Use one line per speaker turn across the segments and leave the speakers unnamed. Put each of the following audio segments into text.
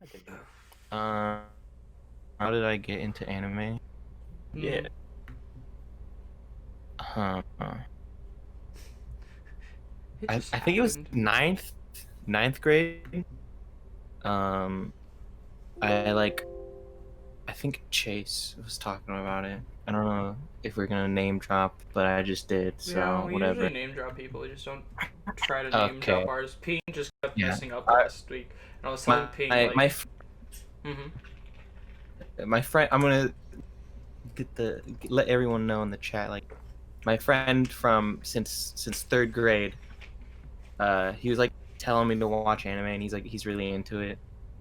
I think that.
How did I get into anime?
Yeah.
Huh.
It
I
just
think it was
happened.
ninth grade. Um, I think Chase was talking about it. I don't know if we're gonna name drop, but I just did, so
Yeah, we
whatever.
usually name drop people. We just don't try to name drop
Okay.
ours. Ping just kept
Yeah.
messing up last week, and I was telling Ping
My
like,
my my friend. I'm gonna let everyone know in the chat. Like, my friend from since third grade. He was like telling me to watch anime, and he's really into it,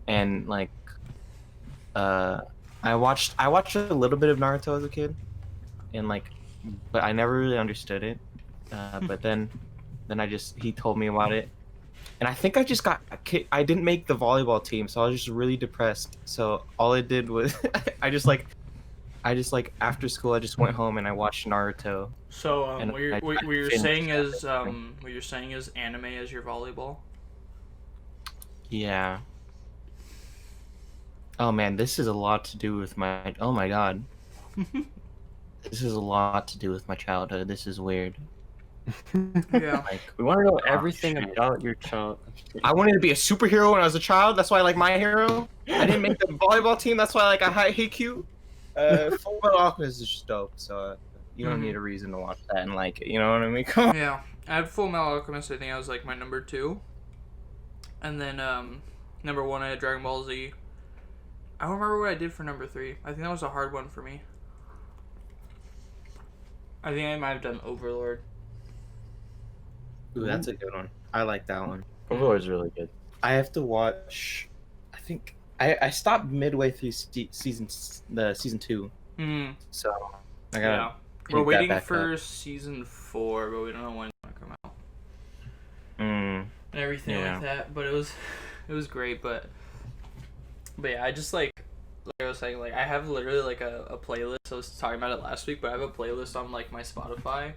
and like uh I watched a little bit of Naruto as a kid, and like, but I never really understood it. But then he told me about it, and I think I just got I didn't make the volleyball team, so I was just really depressed. So all I did was I just like after school I just went home and I watched Naruto.
so
And I
what you're
finished
saying is
everything.
what you're saying is anime as your volleyball.
Yeah. Oh man, this is a lot to do with my. Oh my god. This is a lot to do with my childhood. This is weird.
Yeah.
Like,
We want to know
oh,
everything
shit.
about your child.
I wanted to be a superhero when I was a child. That's why I like My Hero. I didn't make the volleyball team. That's why I like I hate you. Full Metal Alchemist is just dope. So you don't need a reason to watch that and like it. You know what I mean? Come on.
Yeah, I had Full Metal Alchemist. I think I was like my number 2, and then number 1 I had Dragon Ball Z. I don't remember what I did for number 3. I think that was a hard one for me. I think I might have done Overlord.
Ooh, that's a good one. I like that one.
Overlord's really good.
I have to watch. I think I stopped midway through season 2. So I gotta.
We're
pick that
waiting
back
for
up.
season 4, but we don't know when it's gonna come out
Mm.
and everything
Yeah.
like that. But it was great. But yeah, I just like I was saying, like I have literally like a playlist. I was talking about it last week, but I have a playlist on like my Spotify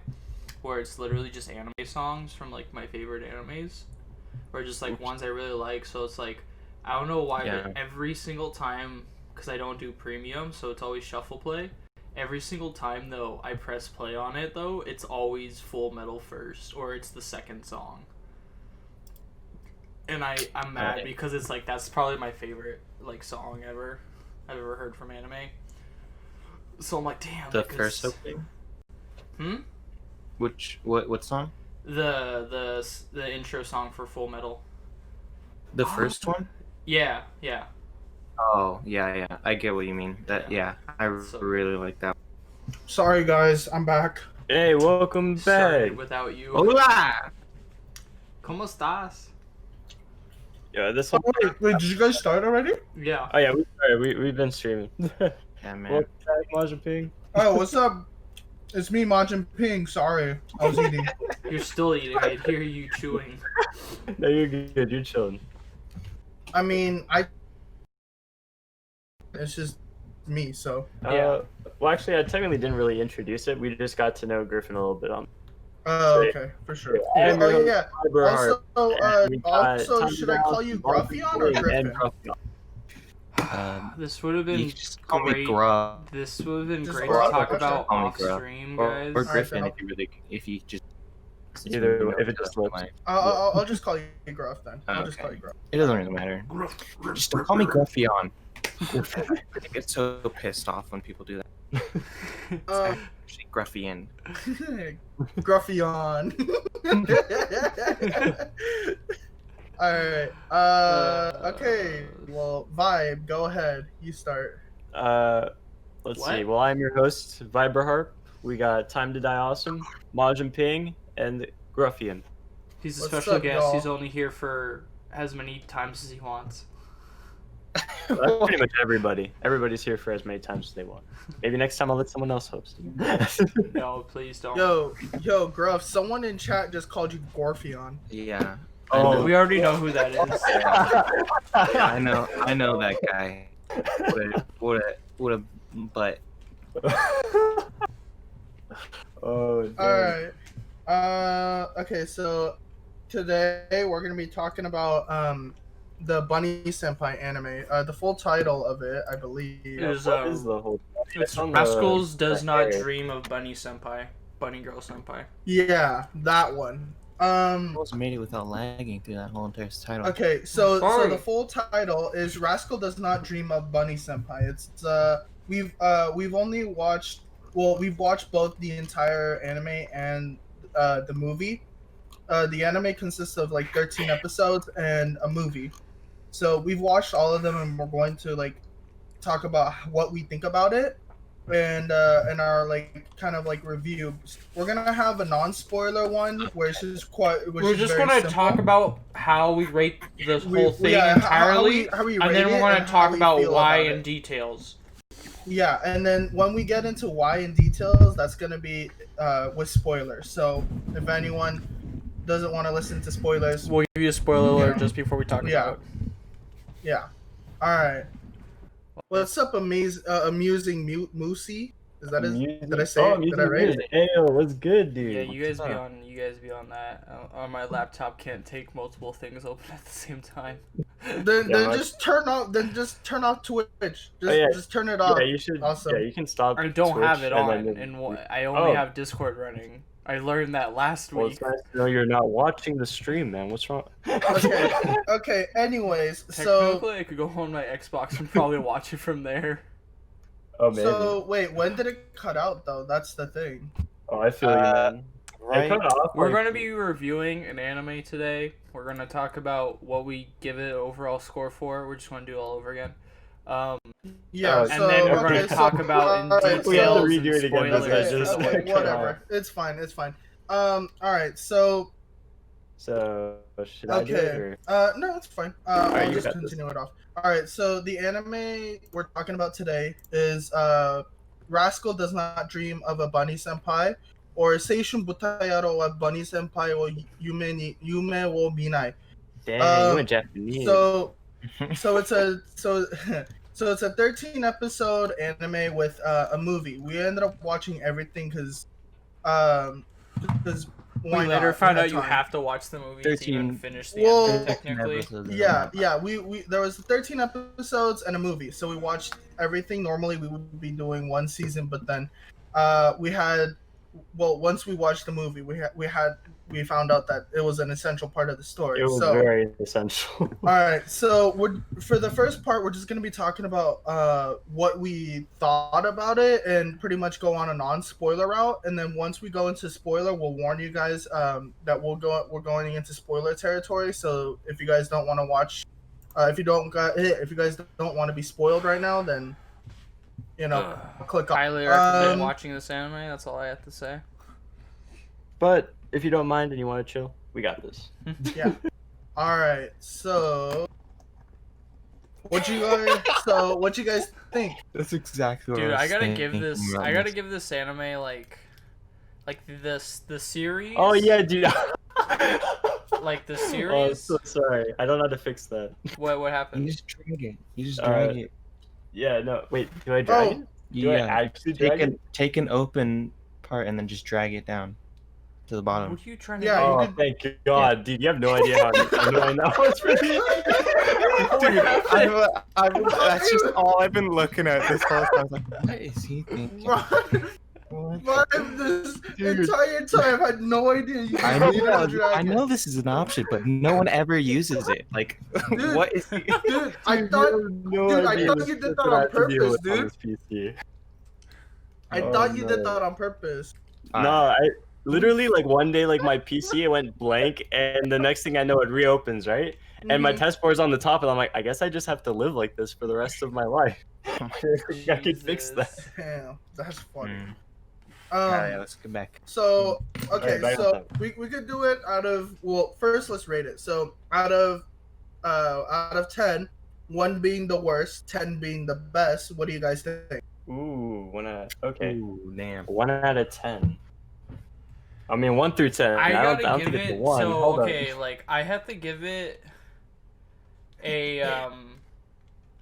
where it's literally just anime songs from like my favorite animes, or just like ones I really like. So it's like I don't know why, but every single time, because I don't do premium, so it's always shuffle play. Every single time though I press play on it though, it's always Full Metal first, or it's the second song. And I'm mad because it's like that's probably my favorite like song I've ever heard from anime. So I'm like, damn.
The first opening. What song?
The intro song for Full Metal.
The first one?
Yeah.
Oh, yeah. I get what you mean. I really like that.
Sorry guys, I'm back.
Hey, welcome back.
Sorry without you.
Hola!
¿Cómo estás?
Yeah, this one.
Wait, did you guys start already?
Yeah.
Oh yeah, we've been streaming.
Yeah, man.
Welcome back, Majinping.
Oh, what's up? It's me, MajinPing. Sorry, I was eating.
You're still eating. I hear you chewing.
No, you're good. You're chilling.
I mean, it's just me, so.
Yeah.
Well, actually, I technically didn't really introduce it. We just got to know Griffin a little bit on.
Oh, okay, for sure.
And
Oh yeah.
Cyberheart.
Also, should I call you Gruffeon or Griffin?
This would have been
You just call me
great.
Gruff.
This would have been
Just
great
Gruff?
to talk
Okay.
about
Call me
off
Gruff.
stream,
Or
guys.
Griffin
Alright,
if you just
Either if it just looks.
I'll just call you Gruff then. I'll just
Okay.
call you Gruff.
It doesn't really matter. Just don't call me Gruffeon. I get so pissed off when people do that. Actually, Gruffian.
Gruffeon. Alright. Okay. Well, Vibe, go ahead. You start.
Let's see. Well, I'm your host, Viberharp. We got TimeToDieAWSOME, Majinping, and Gruffeon.
He's a
What's
special
up,
guest.
y'all?
He's only here for as many times as he wants.
That's pretty much everybody. Everybody's here for as many times as they want. Maybe next time I'll let someone else host.
No, please don't.
Yo, Gruff, someone in chat just called you Gorfeon.
Yeah.
Oh,
We already know who that is.
I know that guy. What a butt.
Oh.
Alright. Okay, so today we're gonna be talking about the Bunny Senpai anime. The full title of it, I believe.
What is the whole?
It's
on
Rascals Does
the
Not
hair.
Dream of Bunny Senpai. Bunny Girl Senpai.
Yeah, that one.
Almost made it without lagging through that whole entire title.
Okay, so
Sorry.
the full title is Rascal Does Not Dream of Bunny Senpai. It's we've only watched we've watched both the entire anime and the movie. The anime consists of like 13 episodes and a movie. So we've watched all of them and we're going to like talk about what we think about it and our like kind of like review. We're gonna have a non-spoiler one where it's just
We're just gonna talk about how we rate this whole thing entirely,
how we
and
rate
then we're
it
gonna
and
talk
how we
about
feel
why
about
in
it.
details.
Yeah, and then when we get into why in details, that's gonna be with spoilers. So if anyone doesn't want to listen to spoilers,
We'll give you a spoiler alert
know.
just before we talk
Yeah.
about it.
yeah. All right. What's up, amusing Moosey? Is that his? Did I say? Did I write it?
Hey, what's good, dude?
Yeah, you guys be on that. On my laptop can't take multiple things open at the same time.
Then just turn off. Then just turn off Twitch. Just turn it off.
Yeah, you should.
Awesome.
Yeah, you can stop.
I don't have
Twitch
it on,
then-
and I only have Discord running. I learned that last
Well,
week.
it's nice to know you're not watching the stream, man. What's wrong?
Okay. Okay. Anyways, so
Technically, I could go on my Xbox and probably watch it from there.
Oh man.
so wait, when did it cut out though? That's the thing.
Oh, I feel you, man.
Right.
It cut off,
We're
like-
going to be reviewing an anime today. We're going to talk about what we give it overall score for. We're just going to do it all over again.
Yeah.
And
so,
then we're
okay,
gonna talk about in
alright,
We have to
details
redo
and
it again. That's
spoilers.
just
okay,
like, cut
whatever.
off.
It's fine. It's fine. All right. So
So should I do it?
okay.
Or?
No, it's fine.
Alright,
I'll
you
just
got this.
continue it off. All right. So the anime we're talking about today is Rascal Does Not Dream of a Bunny Senpai, or Seishun Butayaro wa Bunny Senpai wo Yume wo Minai.
Dang, you went Japanese.
So it's a so it's a 13 episode anime with a movie. We ended up watching everything because
We
why
later
not?
found
We
out
had
you
time.
have to watch the movie to
13
even finish the
Well,
anime, technically.
Yeah. We there was 13 episodes and a movie, so we watched everything. Normally we would be doing one season, but then we had once we watched the movie, we found out that it was an essential part of the story.
It was
so
very essential.
all right, so for the first part, we're just gonna be talking about what we thought about it, and pretty much go on a non-spoiler route. And then once we go into spoiler, we'll warn you guys that we're going into spoiler territory. So if you guys don't want to watch, if you guys don't want to be spoiled right now, then click off.
Highly recommend watching this anime. That's all I have to say.
But if you don't mind and you want to chill, we got this.
Yeah. All right. So what you guys think?
That's exactly what
Dude,
I
I
was
gotta
thinking
give this.
about
I gotta
this.
give this anime like the series.
Oh yeah, dude.
Like the
Oh, I'm
series.
so sorry. I don't know how to fix that.
What
You
happened?
just drag it. You just drag it.
Yeah, no. Wait, do I drag it? Do I
Yeah.
actually drag it?
Take an open part and then just drag it down to the bottom.
What are you trying to
Yeah,
do?
Oh,
you could-
thank God, dude. You have no idea how annoying that was for me.
Dude, that's just all I've been looking at this whole time. I was like, what is he thinking? What?
This
Dude.
entire time I had no idea you
I
could
know,
drag
I
it.
know this is an option, but no one ever uses it. Like,
Dude.
what is he?
Dude, I thought you did that on purpose, dude. I thought you did that on purpose.
No, I literally like one day like my PC it went blank, and the next thing I know it reopens, right? And my
Mhm.
test board's on the top, and I'm like, I guess I just have to live like this for the rest of my life. I could fix that.
Jesus.
Damn, that's funny.
Mm. Alright,
Um,
let's get back.
so okay,
Alright, back
so
on
we could do it out of first let's rate it. So out of 10, 1 being the worst, 10 being the best. What do you guys think?
Ooh, okay.
Ooh, damn.
1 out of 10. I mean 1 through 10.
I
I don't
gotta
think
give
it's a
it.
1.
So
Hold
okay, like I have to give it a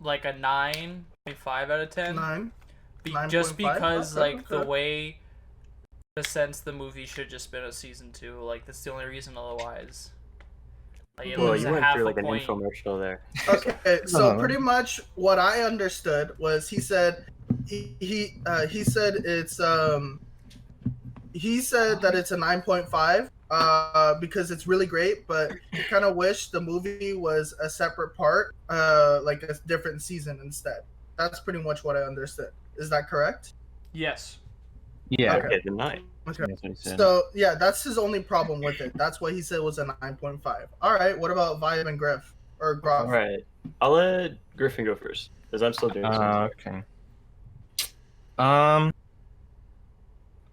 like a 9.5 out of 10.
9.
Just
9.5?
because
Okay,
like the
okay.
way, in a sense, the movie should just been a season 2. Like that's the only reason. Otherwise, Like it
Well,
was
you
a
went
half
through
a
like an
point.
infomercial there.
Okay, so
Oh.
pretty much what I understood was he said he said it's he said that it's a 9.5 because it's really great, but he kind of wished the movie was a separate part, like a different season instead. That's pretty much what I understood. Is that correct?
Yes.
Yeah.
Okay.
Okay, the 9.
Okay.
That's what he said.
So yeah, that's his only problem with it. That's why he said it was a 9.5. All right, what about Vibe and Griff or Groff?
All right, I'll let Griffin go first because I'm still doing some.
Okay. I'm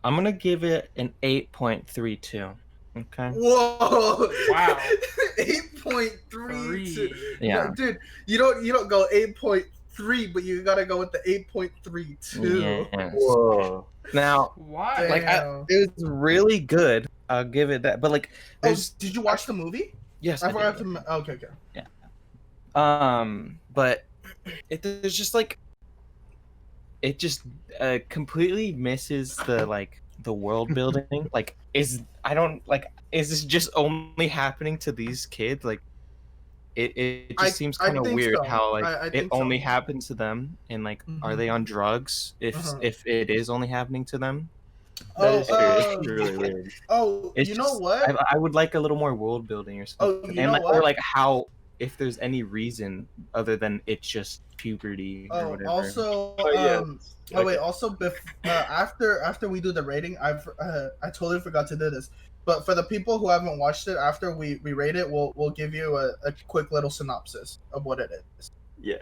gonna give it an 8.32. Okay.
Whoa!
Wow.
8.32.
Three.
Yeah.
Dude, you don't go 8.3, but you gotta go with the 8.32.
Yes.
Whoa.
Now,
Why?
like,
Damn.
it was really good. I'll give it that. But like,
Oh,
there's
did you watch the movie?
yes,
I
I
forgot
did.
to. Okay.
But there's just like, it just completely misses the world building. Like, is this just only happening to these kids? Like, it just seems
I
kind of
think
weird
so.
how like
I
it
think so.
only happens to them, and like, are
Mhm.
they on drugs
Uh-huh.
if it is only happening to them?
That is true. It's
um,
really weird.
oh,
It's
you
just,
know what?
I would like a little more world building or
Oh,
something,
you
and
know
like,
what?
or like how, if there's any reason other than it's just puberty or
Oh,
whatever.
also,
Oh, yeah.
oh wait,
Okay.
also, after we do the rating, I totally forgot to do this. But for the people who haven't watched it, after we rate it, we'll give you a quick little synopsis of what it is.
Yeah.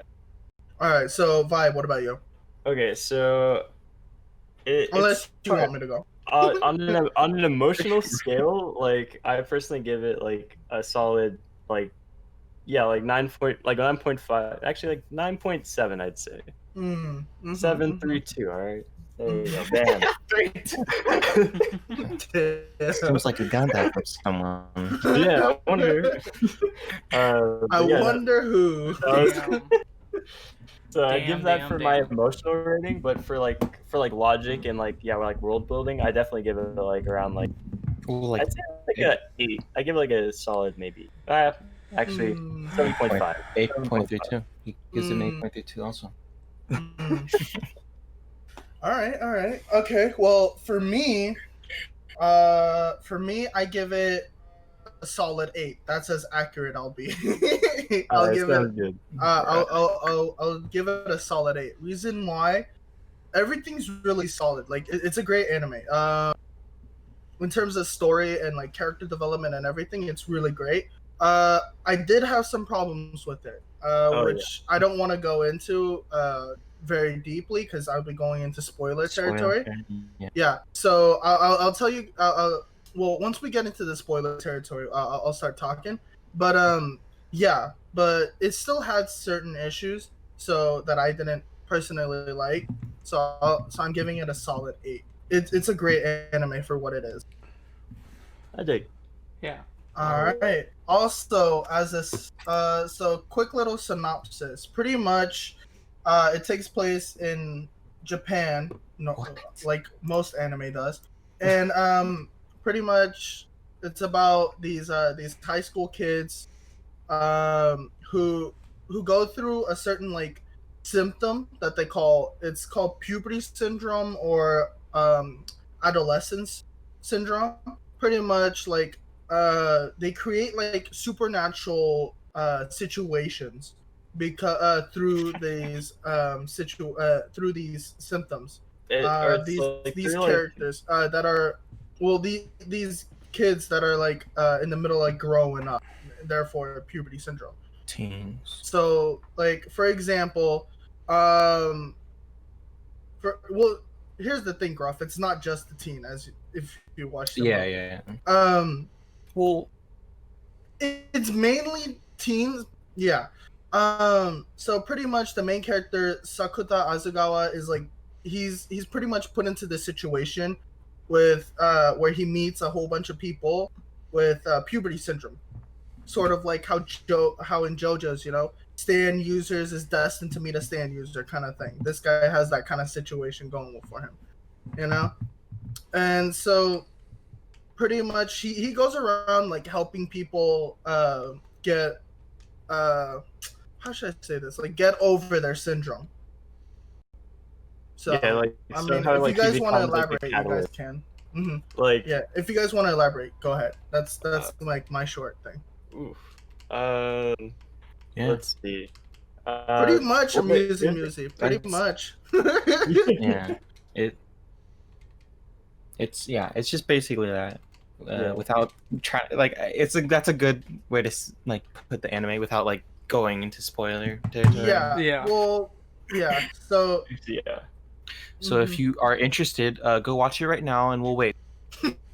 All right, so Vibe, what about you?
Okay, so
Unless
it's
you want me to go.
on an emotional scale, like I personally give it like a solid like 9.5, actually like 9.7, I'd say.
Mm,
7.32. All right, there you go. Bam.
Seems like you got that from someone.
Yeah, I wonder.
I
Yeah,
wonder who.
that was- So I give that
Damn,
for my
damn.
emotional rating, but for logic and like world building, I definitely give it like around like
Ooh, like
I'd say like a 8. I give it like a solid maybe. Actually
Mm,
7.5.
8.32. He gives it an
Mm.
8.32 also.
mm. All right. Okay, well, for me, I give it a solid 8. That's as accurate I'll be. I'll give it.
Sounds good.
I'll give it a solid 8. Reason why? Everything's really solid. Like it's a great anime. In terms of story and like character development and everything, it's really great. I did have some problems with it, which I don't want to go into very deeply because I'll be going into spoiler territory. Yeah. So I'll tell you. Well, once we get into the spoiler territory, I'll start talking. But yeah. But it still had certain issues, so that I didn't personally like. So I'm giving it a solid 8. It's a great anime for what it is.
I dig.
Yeah.
All right. Also, as a so quick little synopsis. Pretty much, it takes place in Japan, like most anime does, and pretty much it's about these high school kids, who go through a certain like symptom that it's called puberty syndrome or adolescence syndrome. Pretty much like they create like supernatural situations because through these through these symptoms. These characters that are these kids that are like in the middle like growing up, therefore puberty syndrome.
Teens.
So like for example, here's the thing, Gruff. It's not just the teen, as if you watch the movie.
Yeah.
Well, it's mainly teens. Yeah. So pretty much the main character Sakuta Azugawa is like he's pretty much put into this situation with where he meets a whole bunch of people with puberty syndrome. Sort of like how in JoJo's, Stan users is destined to meet a Stan user kind of thing. This guy has that kind of situation going for him, And so pretty much he goes around like helping people get how should I say this? Like get over their syndrome. So
Yeah, like
I mean,
somehow,
if
like,
you
he
guys want to
becomes, like, a
elaborate, you guys
catalyst.
can.
Like,
Yeah, if you guys want to elaborate, go ahead. That's like my short thing.
oof.
Yeah.
Let's see.
Pretty much
well, wait,
amusing
here's
music. Pretty much.
Yeah. It's just basically that.
Yeah.
Without trying, like, that's a good way to like put the anime without like going into spoiler territory.
Yeah.
Yeah.
Well, yeah. So.
Yeah.
So if you are interested, go watch it right now, and we'll wait.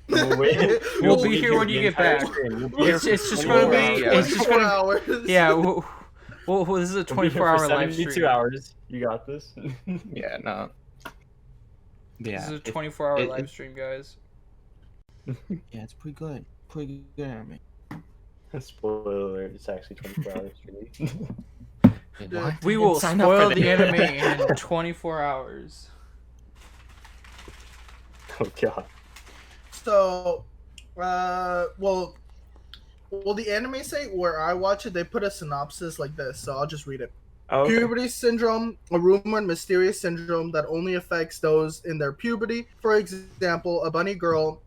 We'll wait.
We'll be here when you get back. It's just gonna be. It's just
24
gonna.
hours.
Yeah. Well, this is a
We'll be here
24-hour
for
live
72
stream.
hours. You got this.
Yeah, no. Yeah.
This is a 24-hour live stream, guys.
Yeah, it's pretty good. Pretty good anime.
Spoiler alert, it's actually 24 hours streaming.
What?
We will
Sign up for
spoil the anime in 24 hours.
Oh god.
So, well, the anime site where I watch it, they put a synopsis like this, so I'll just read it.
Oh, okay.
Puberty syndrome, a rumored mysterious syndrome that only affects those in their puberty. For example, a bunny girl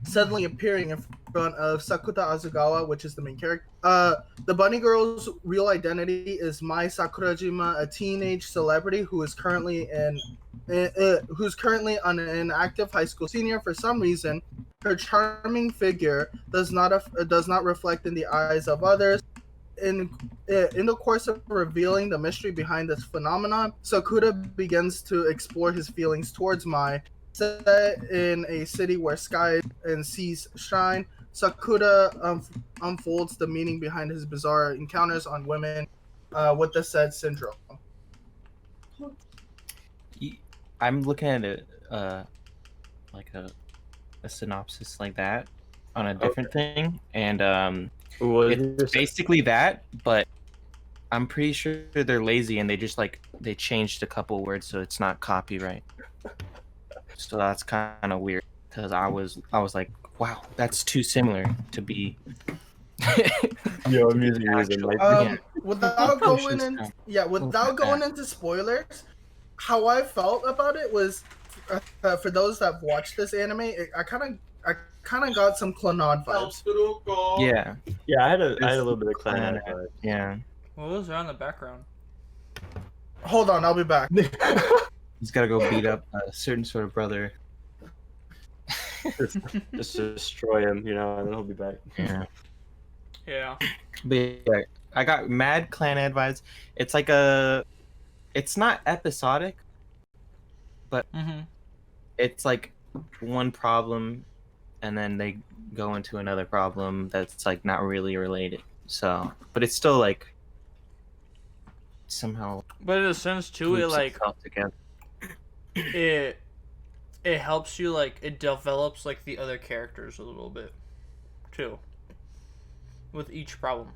suddenly appearing in front of Sakuta Azugawa, which is the main character. The bunny girl's real identity is Mai Sakurajima, a teenage celebrity who is currently an active high school senior. For some reason, her charming figure does not reflect in the eyes of others. In the course of revealing the mystery behind this phenomenon, Sakuta begins to explore his feelings towards Mai. Set in a city where skies and seas shine, Sakuta unfolds the meaning behind his bizarre encounters on women with the said syndrome.
I'm looking at it like a synopsis like that on a different thing, and it's basically that, but I'm pretty sure they're lazy and they just they changed a couple words so it's not copyright. So that's kind of weird because I was like, wow, that's too similar to be.
Yo, music
Without going into spoilers, how I felt about it was, for those that watched this anime, I kind of got some Clannad vibes.
Yeah,
I had a little bit of Clannad vibes.
Yeah.
What was there in the background?
Hold on, I'll be back.
He's got to go beat up a certain sort of brother.
Just destroy him, and then he'll be back.
Yeah.
Yeah.
But yeah, I got mad Clannad vibes. It's like it's not episodic, but it's like one problem, and then they go into another problem that's like not really related. So, but it's still like somehow.
But in a sense too, it like
together.
It helps you, like, it develops like the other characters a little bit too with each problem.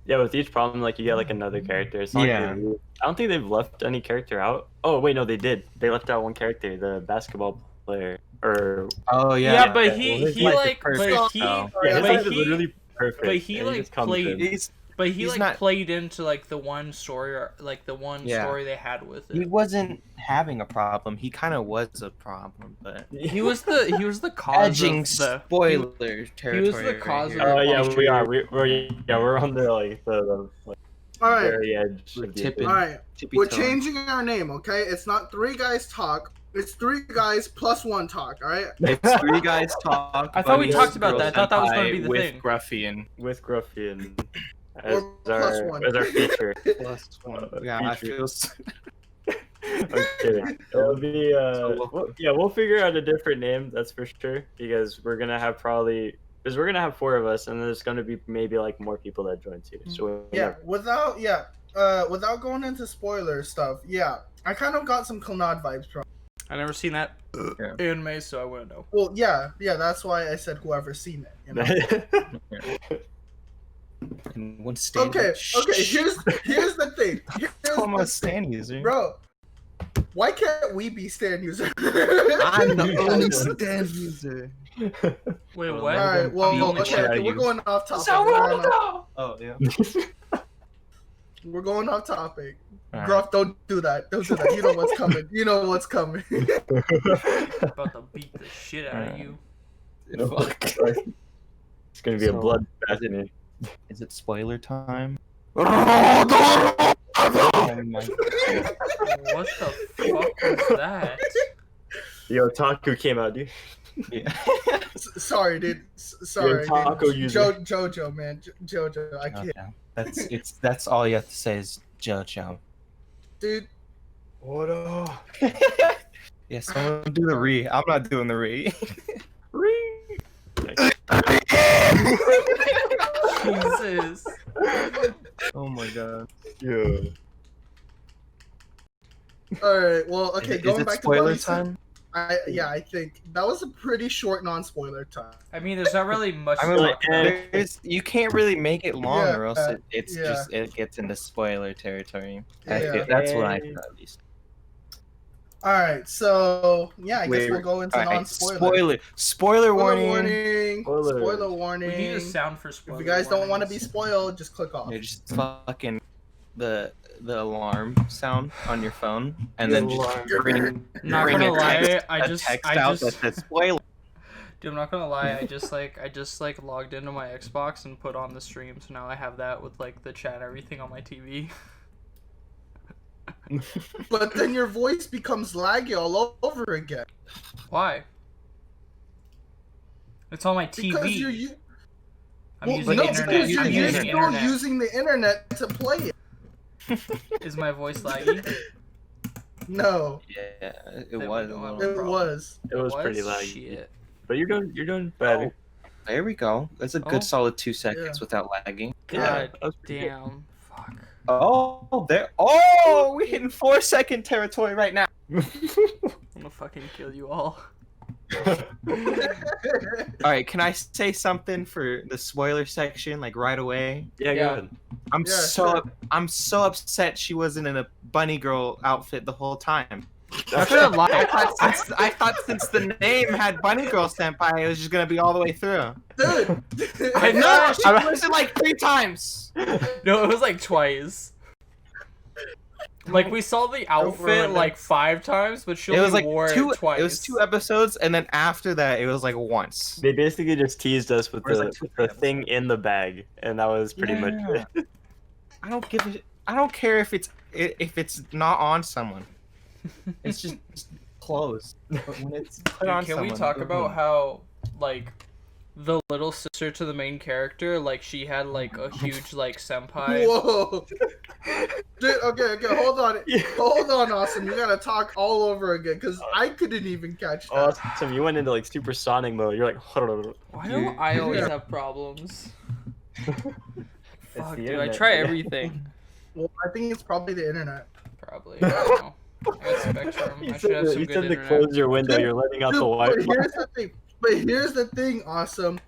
Yeah, with each problem, like, you get like another character. It's not
Yeah.
like I don't think they've left any character out. Oh wait, no, they did. They left out one character, the basketball player.
Oh yeah.
Yeah, but he
like literally perfect.
But he
and
like
just comes
played.
in.
But he
he's
like
not-
played into like the one story, or like the one story they had with it.
He wasn't having a problem. He kind of was a problem, but
He was the cause
edging
of the
spoiler territory.
he was the cause
right
of
here.
Oh yeah,
Sure.
we are. We're on the
All right,
very edge.
We're
of the
tipping.
all right.
Tippy
We're
toe.
changing our name, okay? It's not 3 guys talk. It's 3 guys plus 1 talk. All right.
It's 3 guys talk.
I thought we
buddies,
talked about
girl
that. I thought that was gonna
senpai
be the
with
thing.
Gruffion.
with Gruffeon as
Or plus one.
our feature.
Plus 1. Yeah, I
feature.
feel.
I'm kidding. It'll be we'll figure out a different name, that's for sure, because we're gonna have 4 of us, and there's gonna be maybe like more people that join too. So
Without going into spoiler stuff, I kind of got some Clannad vibes from.
I never seen that anime, so I wouldn't know.
Well, yeah, that's why I said whoever's seen it. You know?
And one stand.
Okay. Here's the thing.
I'm a stand user.
Bro, why can't we be stand users?
I'm the only stand user.
Wait,
Well,
what?
All right. Well,
the only
okay,
shit I
we're
use.
going off topic.
Oh yeah.
We're going off topic.
Alright.
Gruff, don't do that. Don't do that. You know what's coming. You know what's coming.
About to beat the shit out of you.
Fuck.
It's gonna be a
So,
bloodbath in here.
Is it spoiler time? Oh my God.
What the fuck was that?
The Otaku came out, dude.
Yeah.
Sorry, dude. Sorry,
taco
dude.
user.
Jojo, man. Jojo, I can't.
Okay. That's all you have to say is JoJo.
Dude,
What up?
Yeah, someone do the re. I'm not doing the re.
Jesus.
Oh my God.
Yeah.
all right. Well, okay.
Is
Going
it
back to
spoiler
Bunny,
time?
I think that was a pretty short non-spoiler time.
I mean, there's not really much
I
to
mean,
talk about.
you can't really make it long,
Yeah,
or else it
yeah.
gets into spoiler territory.
Yeah.
That's what I feel, at least.
All right. So yeah, I guess we'll go into
Alright,
non-spoiler.
Spoiler warning.
warning.
Spoilers.
Spoiler warning.
We need a sound for spoiler.
If you guys don't want to be
warnings.
spoiled, just click off.
Yeah, just fucking the alarm sound on your phone, and then just bring
Not
bring
gonna
a text,
lie,
a text out that says spoiler.
Dude, I'm not gonna lie. I just logged into my Xbox and put on the stream, so now I have that with like the chat and everything on my TV.
But then your voice becomes laggy all over again.
Why? It's on my TV.
Because you're
I'm
well,
using
no,
internet.
because you're
I'm using
still
internet.
using the internet to play it.
Is my voice laggy?
No,
Yeah, it
Then we
was.
don't
a
have
little-
it was.
It was pretty laggy.
Shit.
But you're doing better.
There we go. That's a good
Oh.
solid 2 seconds
Yeah.
without lagging.
God
that was pretty good.
damn. Fuck.
Oh, there. Oh, we're hitting 4-second territory right now.
I'm gonna fucking kill you all.
All right, can I say something for the spoiler section, like right away?
Yeah,
Yeah.
go ahead.
Yeah,
I'm so upset she wasn't in a bunny girl outfit the whole time.
I'm gonna lie.
I thought since the name had bunny girl senpai, it was just gonna be all the way through.
Dude,
I know.
No, she was it like 3 times.
No, it was like twice. Like we saw the outfit like 5 times, but she
It
only
was like
wore
2.
it twice.
It was 2 episodes, and then after that, it was like once.
They basically just teased us with
Where's,
the,
like, two
the
episodes?
thing in the bag, and that was pretty much it.
I don't give a. I don't care if it's not on someone. It's just clothes. But when it's put on
Can
someone,
we talk
boom.
about how like the little sister to the main character, like she had like a huge like senpai?
whoa. Dude, okay, hold on. Hold on, Awesome. You gotta talk all over again, because I couldn't even catch that.
Awesome, you went into like supersonic mode. You're like,
Why do I always have problems? Fuck,
the
dude, I
internet,
try
man.
everything.
Well, I think it's probably the internet.
Probably. I don't know. I got Spectrum.
You
I should have some
you
good
said to
internet.
close your window. You're letting out
Dude,
the
but
Wi-Fi.
here's the thing, Awesome.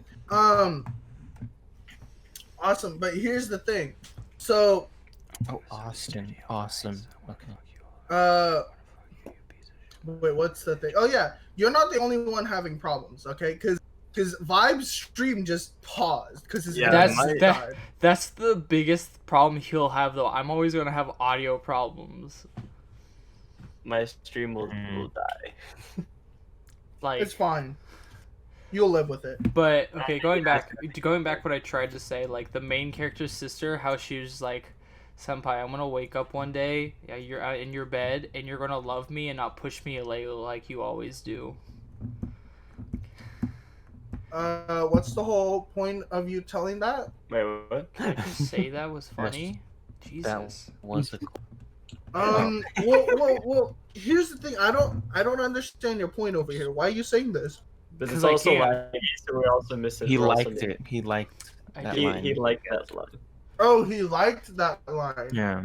Awesome, but here's the thing. So,
Oh, Austin, awesome. Okay.
wait, what's the thing? Oh yeah, you're not the only one having problems, okay? Because Vibe's stream just paused because his
Yeah,
That's
internet
that,
died.
that's the biggest problem he'll have though. I'm always gonna have audio problems.
My stream will die.
Like
It's fine. You'll live with it.
But okay, going back what I tried to say, like the main character's sister, how she was like, Senpai, I'm gonna wake up one day, yeah, you're out in your bed, and you're gonna love me and not push me away like you always do.
What's the whole point of you telling that?
Wait, what?
Did I just say that was funny?
That
Jesus.
was a.
Well, here's the thing. I don't understand your point over here. Why are you saying this?
But
'Cause
it's
I
also
can't.
laggy, so we're also missing.
He
we're also
liked it. He liked that
He,
line.
he liked that line.
Oh, he liked that line.
Yeah.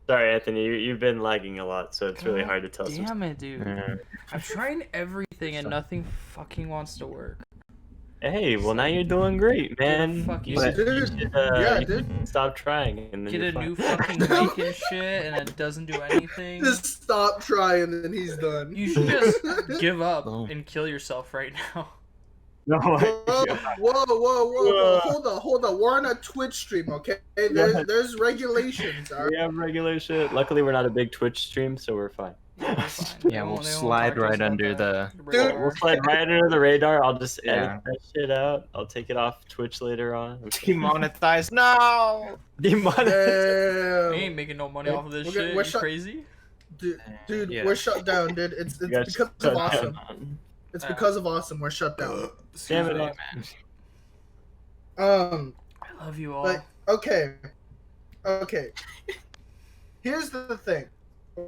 Sorry, Anthony. You've been lagging a lot, so it's really
God
hard to tell.
Damn it, dude.
Yeah.
I'm trying everything and nothing fucking wants to work.
Hey, well now you're doing great, man.
fucking-
You should,
Yeah,
you
dude.
should stop trying, and then
Get
you're
a
fine.
new fucking mic and shit, and it doesn't do anything.
Just stop trying and he's done.
You should just give up
Boom.
and kill yourself right now.
No,
Whoa. Hold on. We're on a Twitch stream, okay? There's regulations, all
we
right?
have regulation. Luckily, we're not a big Twitch stream, so we're fine.
Yeah, we're fine.
Yeah,
They
we'll
won't
slide
talk to us
right
about
under
that.
Dude,
We'll slide right under the radar. I'll just edit
Yeah.
that shit out. I'll take it off Twitch later on.
Demonetized. No.
Demonetized.
We
Damn.
ain't making no money off of this
We're
shit.
we're
You
shut-
crazy?
Dude,
Yeah.
we're shut down, dude. It's
You guys
because
shut
of awesome.
down.
It's because of awesome. We're shut down.
Damn it,
me.
man.
I love you all.
But okay. Here's the thing.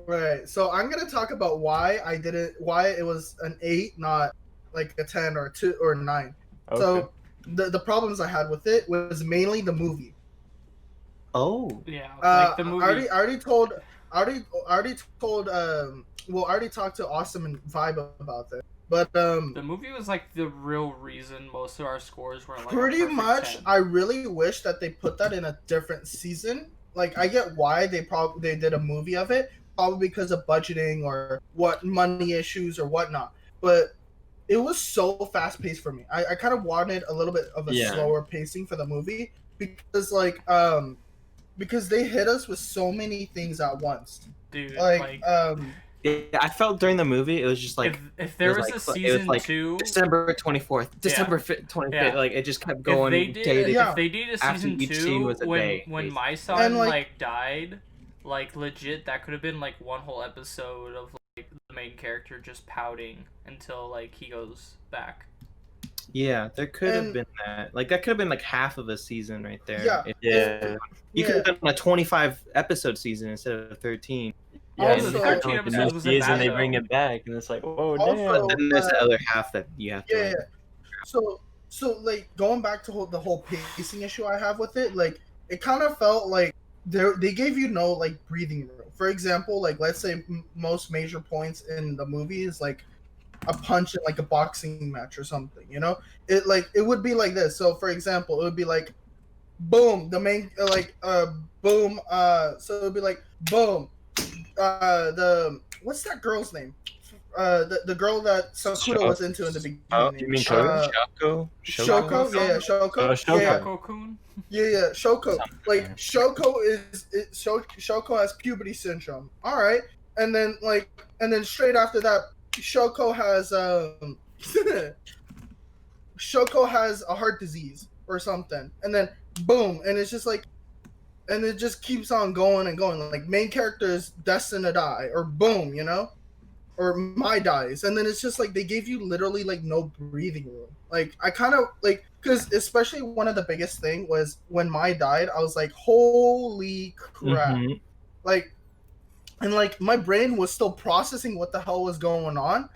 Right. So I'm gonna talk about why it was an 8, not like a 10 or a 2 or a 9.
Okay.
So the problems I had with it was mainly the movie.
Oh.
Yeah, like the movie.
I already told I already talked to Awesome and Vibe about this. But
The movie was like the real reason most of our scores were like a
pretty
perfect
much
10.
I really wish that they put that in a different season. Like I get why they did a movie of it, probably because of budgeting or what money issues or whatnot. But it was so fast paced for me. I kind of wanted a little bit of a
Yeah.
slower pacing for the movie because because they hit us with so many things at once.
Dude,
Like
Yeah, I felt during the movie it was just like
if there
it
was
was
a
like- it was
season
like
2,
December 24th, December 25th,
Yeah.
like it just kept
if
going
they
day
did,
to
Yeah.
if they did a
After
season
each
2
scene was a
when
day,
when
basically.
my son
And, like-
like died, like legit that could have been like one whole episode of like the main character just pouting until like he goes back.
Yeah, there could have
And-
been that. Like that could have been like half of a season right there.
Yeah.
If-
Yeah.
You could have done a 25 episode season instead of 13.
Yeah,
Also-
and then
13
the
episodes
next
wasn't
season
bad,
they bring
though.
it back, and it's like, oh
Also-
damn.
But then there's the other half that you have to.
Yeah,
like,
So like going back to the whole pacing issue I have with it, like it kind of felt like they gave you no like breathing room. For example, like let's say most major points in the movie is like a punch in like a boxing match or something, you know? It would be like this. So for example, it would be like boom, the main boom, so it would be like boom, the what's that girl's name? The girl that Sakuda was into in the beginning.
Oh, you mean
Uh,
Shoko?
Shoko? Yeah, Shoko.
Shoko.
Yeah,
Shoko-kun?
yeah, Shoko.
Something,
Like
yeah.
Shoko has puberty syndrome. All right, and then straight after that, Shoko has Shoko has a heart disease or something, and then boom, and it's just like, and it just keeps on going and going. Like main character is destined to die, or boom, you know, or Mai dies, and then it's just like they gave you literally like no breathing room. Like I kind of like, because especially one of the biggest thing was when Mai died, I was like, holy crap.
Mhm.
Like, and like my brain was still processing what the hell was going on,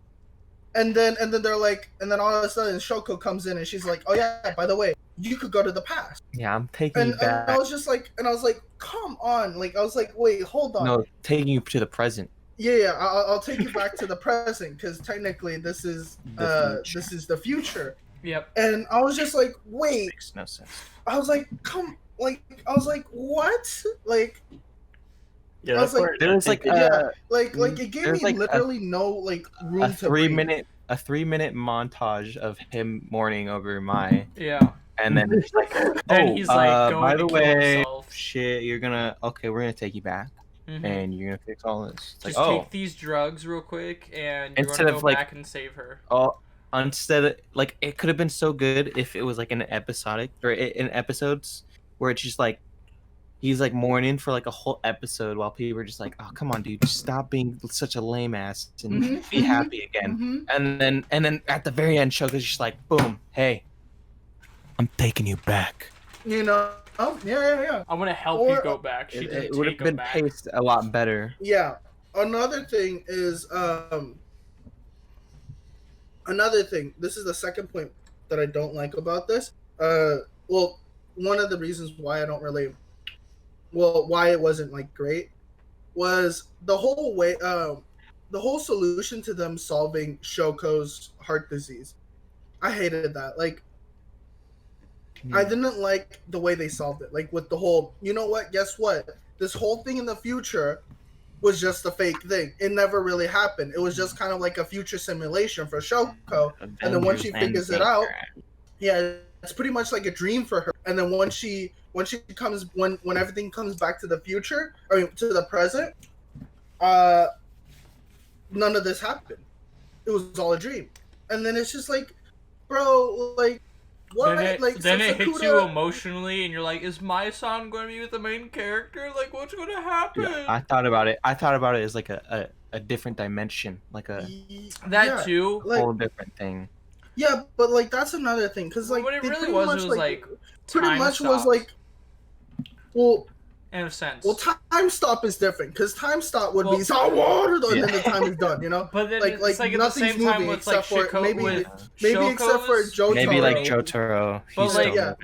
and then they're like, and then all of a sudden Shoko comes in and she's like, oh yeah, by the way, you could go to the past.
Yeah, I'm taking
And
you back.
I was just like, come on, like I was like, wait, hold on.
No, taking you to the present.
Yeah, I'll take you back to the present because technically this is
The future.
this is the future.
Yep.
And I was just like, wait,
Makes no sense.
I was like, what? Like,
Yeah,
I was
that's
like-
where
There's like
yeah, like it gave
there's
me
like a-
literally no like room
a
to
3-minute montage of him mourning over Mai,
Yeah.
and then it's like,
Then he's like going
by
to
the
kill
way,
himself.
shit, we're gonna take you back,
Mhm.
and you're gonna fix all this. It's like,
Just
oh,
take these drugs real quick, and you're
Instead
gonna
of,
go
like-
back and save her.
instead of like it could have been so good if it was like an episodic or in episodes where it's just like he's like mourning for like a whole episode while people are just like, oh come on dude, just stop being such a lame ass and
Mhm,
be
mhm,
happy again.
Mhm.
And then at the very end, Shogo's just like, boom, hey, I'm taking you back.
You know? Oh, yeah.
I'm gonna help
Or-
you go back. She
It
didn't
would have
take him
been
back.
paced a lot better.
Yeah. Another thing is this is the second point that I don't like about this. Well, one of the reasons why I don't really why it wasn't like great was the whole way the whole solution to them solving Shoko's heart disease. I hated that. Like I didn't like the way they solved it. Like with the whole, you know what? Guess what? This whole thing in the future was just a fake thing. It never really happened. It was just kind of like a future simulation for Shoko. And then once she figures it out, yeah, it's pretty much like a dream for her. And then when everything comes back to the future, I mean to the present, none of this happened. It was all a dream. And then it's just like, bro, like what?
Then it hits you emotionally, and you're like, "Is my son going to be with the main character? Like, what's going to happen?"
Yeah, I thought about it as like a different dimension, like a
too,
like,
whole different thing.
Yeah, but like that's another thing, because like
what it really was like
pretty much was like, well,
in a sense.
Well, time stop is different, because time stop would be so water, and then the time is done, you know.
But then
like
it's like at the same time with like
maybe except for Jotaro.
Maybe like Jotaro.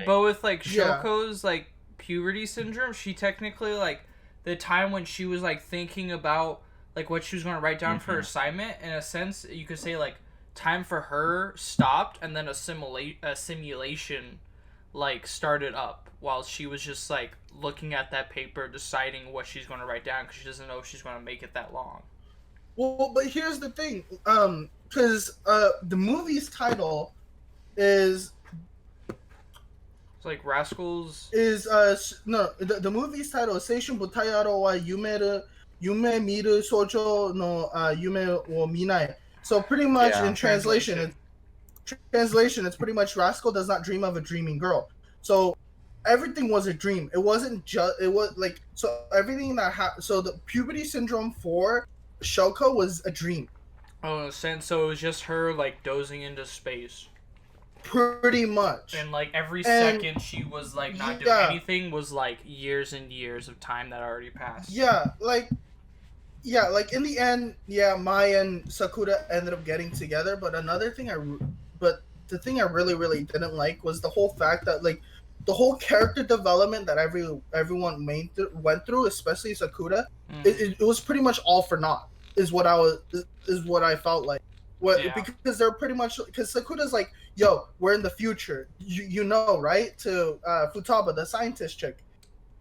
But with like Shoko's like puberty syndrome, she technically like the time when she was like thinking about like what she was going to write down for her assignment, in a sense you could say like time for her stopped, and then a simulation like started up while she was just like looking at that paper deciding what she's going to write down, because she doesn't know if she's going to make it that long.
Well, but here's the thing, because the movie's title is
like Rascals
is no, the movie's title is Seishun Butayaro wa Yume Miru Sojo no Yume wo Minai. So pretty much in translation, it's pretty much Rascal does not dream of a dreaming girl. So everything was a dream. It wasn't just, it was like, so everything that so the puberty syndrome for Shoko was a dream.
Oh, in a sense, so it was just her like dozing into space.
Pretty much.
And like every second she was like not doing anything was like years and years of time that already passed.
Yeah, like in the end, Mai and Sakura ended up getting together. But the thing I really didn't like was the whole fact that like the whole character development that everyone went through, especially Sakura, it was pretty much all for naught. Is what I felt like. Because they're pretty much, because Sakura's like, yo, we're in the future, you know, right? To Futaba, the scientist chick,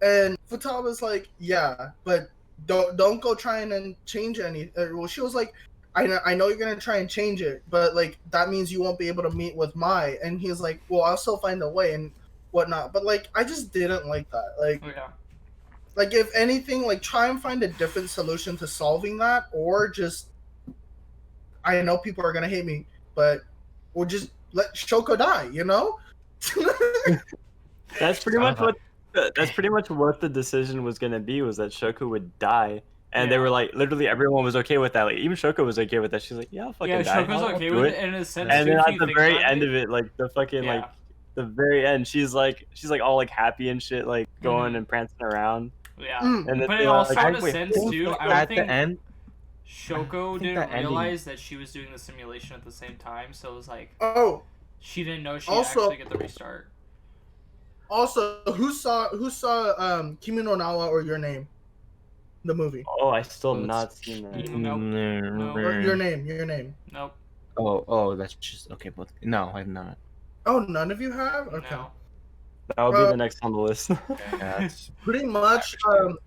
and Futaba's like, yeah, but don't go trying and change any. Well, she was like, I know you're gonna try and change it, but like that means you won't be able to meet with Mai. And he's like, well, I'll still find a way and whatnot. But like, I just didn't like that. Like, like if anything, like try and find a different solution to solving that, or just, I know people are gonna hate me, but we'll just let Shoko die, you know?
That's pretty much what the decision was gonna be, was that Shoko would die. And they were like, literally everyone was okay with that. Like even Shoko was okay with that. She's like, yeah, I'll fucking die.
Shoko's okay with it. And in a sense,
and then at the very end of it, like the fucking like the very end, she's like all like happy and shit, like going and prancing around.
Yeah. And but it also in a sense too, I don't think
the end,
Shoko didn't realize that she was doing the simulation at the same time, so it was like, she didn't know she'd actually get the restart.
Also, who saw Kimi no Nawa or Your Name, the movie?
Oh, I still have not seen that.
Nope.
Your Name.
Nope.
Oh, that's just okay. Both. No, I have not.
Oh, none of you have? Okay.
No.
That will be the next on the list.
Pretty much,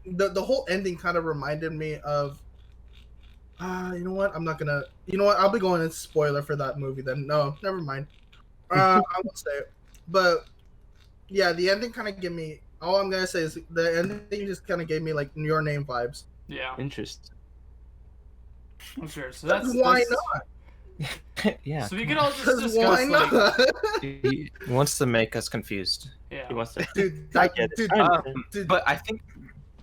the whole ending kind of reminded me of. You know what? I'm not gonna. You know what? I'll be going in spoiler for that movie then. No, never mind. I won't say it. But yeah, the ending kind of gave me. All I'm gonna say is the ending just kind of gave me like Your Name vibes.
Yeah.
Interesting.
I'm sure. So
that's why not.
Yeah.
So we can all just discuss.
Why not?
Like,
he wants to make us confused.
Yeah.
He wants to.
Dude,
I get it.
Dude,
but I think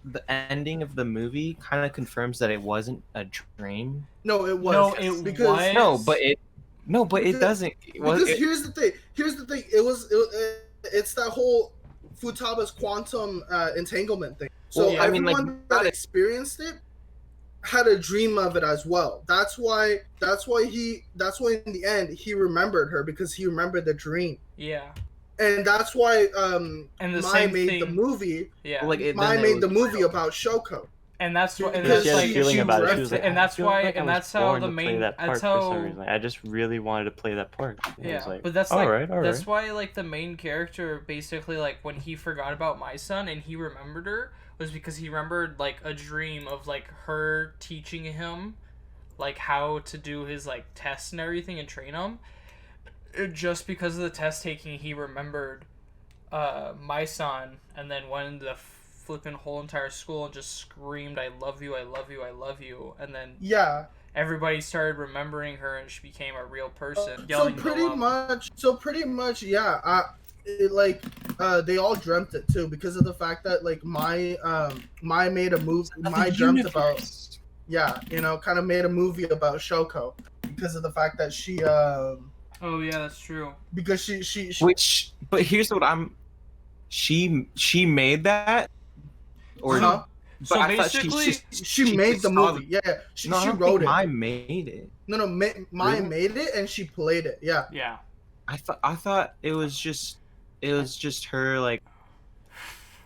the ending of the movie kind of confirms that it wasn't a dream.
No, it was.
No, it was.
But it doesn't.
Because here's the thing. It's that whole Futaba's quantum entanglement thing. So everyone that experienced it had a dream of it as well. That's why in the end he remembered her, because he remembered the dream.
Yeah.
And that's why
and the
Mai
same
made
thing.
the movie.
Yeah.
Like
Mai made the movie about Shoko.
And that's what, and
Because
She
that's
had a
like,
feeling about it. She
left
was like,
and
"I
that's
feel
why,
like I
and
was
that's how
born
the
to play
main,
that part
that's
for some
how,
reason. I just really wanted to play that part." And I was
yeah.
like,
But that's
all
like,
right, all
that's
right.
why like the main character basically like when he forgot about my son and he remembered her was because he remembered like a dream of like her teaching him like how to do his like tests and everything and train him. Just because of the test taking, he remembered my son, and then went into the flipping whole entire school and just screamed, "I love you, I love you, I love you," and then
Yeah.
everybody started remembering her, and she became a real person.
So
Yelling
pretty
"Go
much, yeah. They all dreamt it too because of the fact that like my made a movie. My dreamt about kind of made a movie about Shoko because of the fact that she
Oh yeah, that's true.
because she
Which, but here's what I'm. She made that, or
uh-huh.
but
So
I thought
basically,
she made
just
the
saw
movie. Yeah, she
No, I don't
wrote
think
it.
Mai made it.
No, Mai
Really?
made it and she played it. Yeah.
yeah,
I thought it was just her like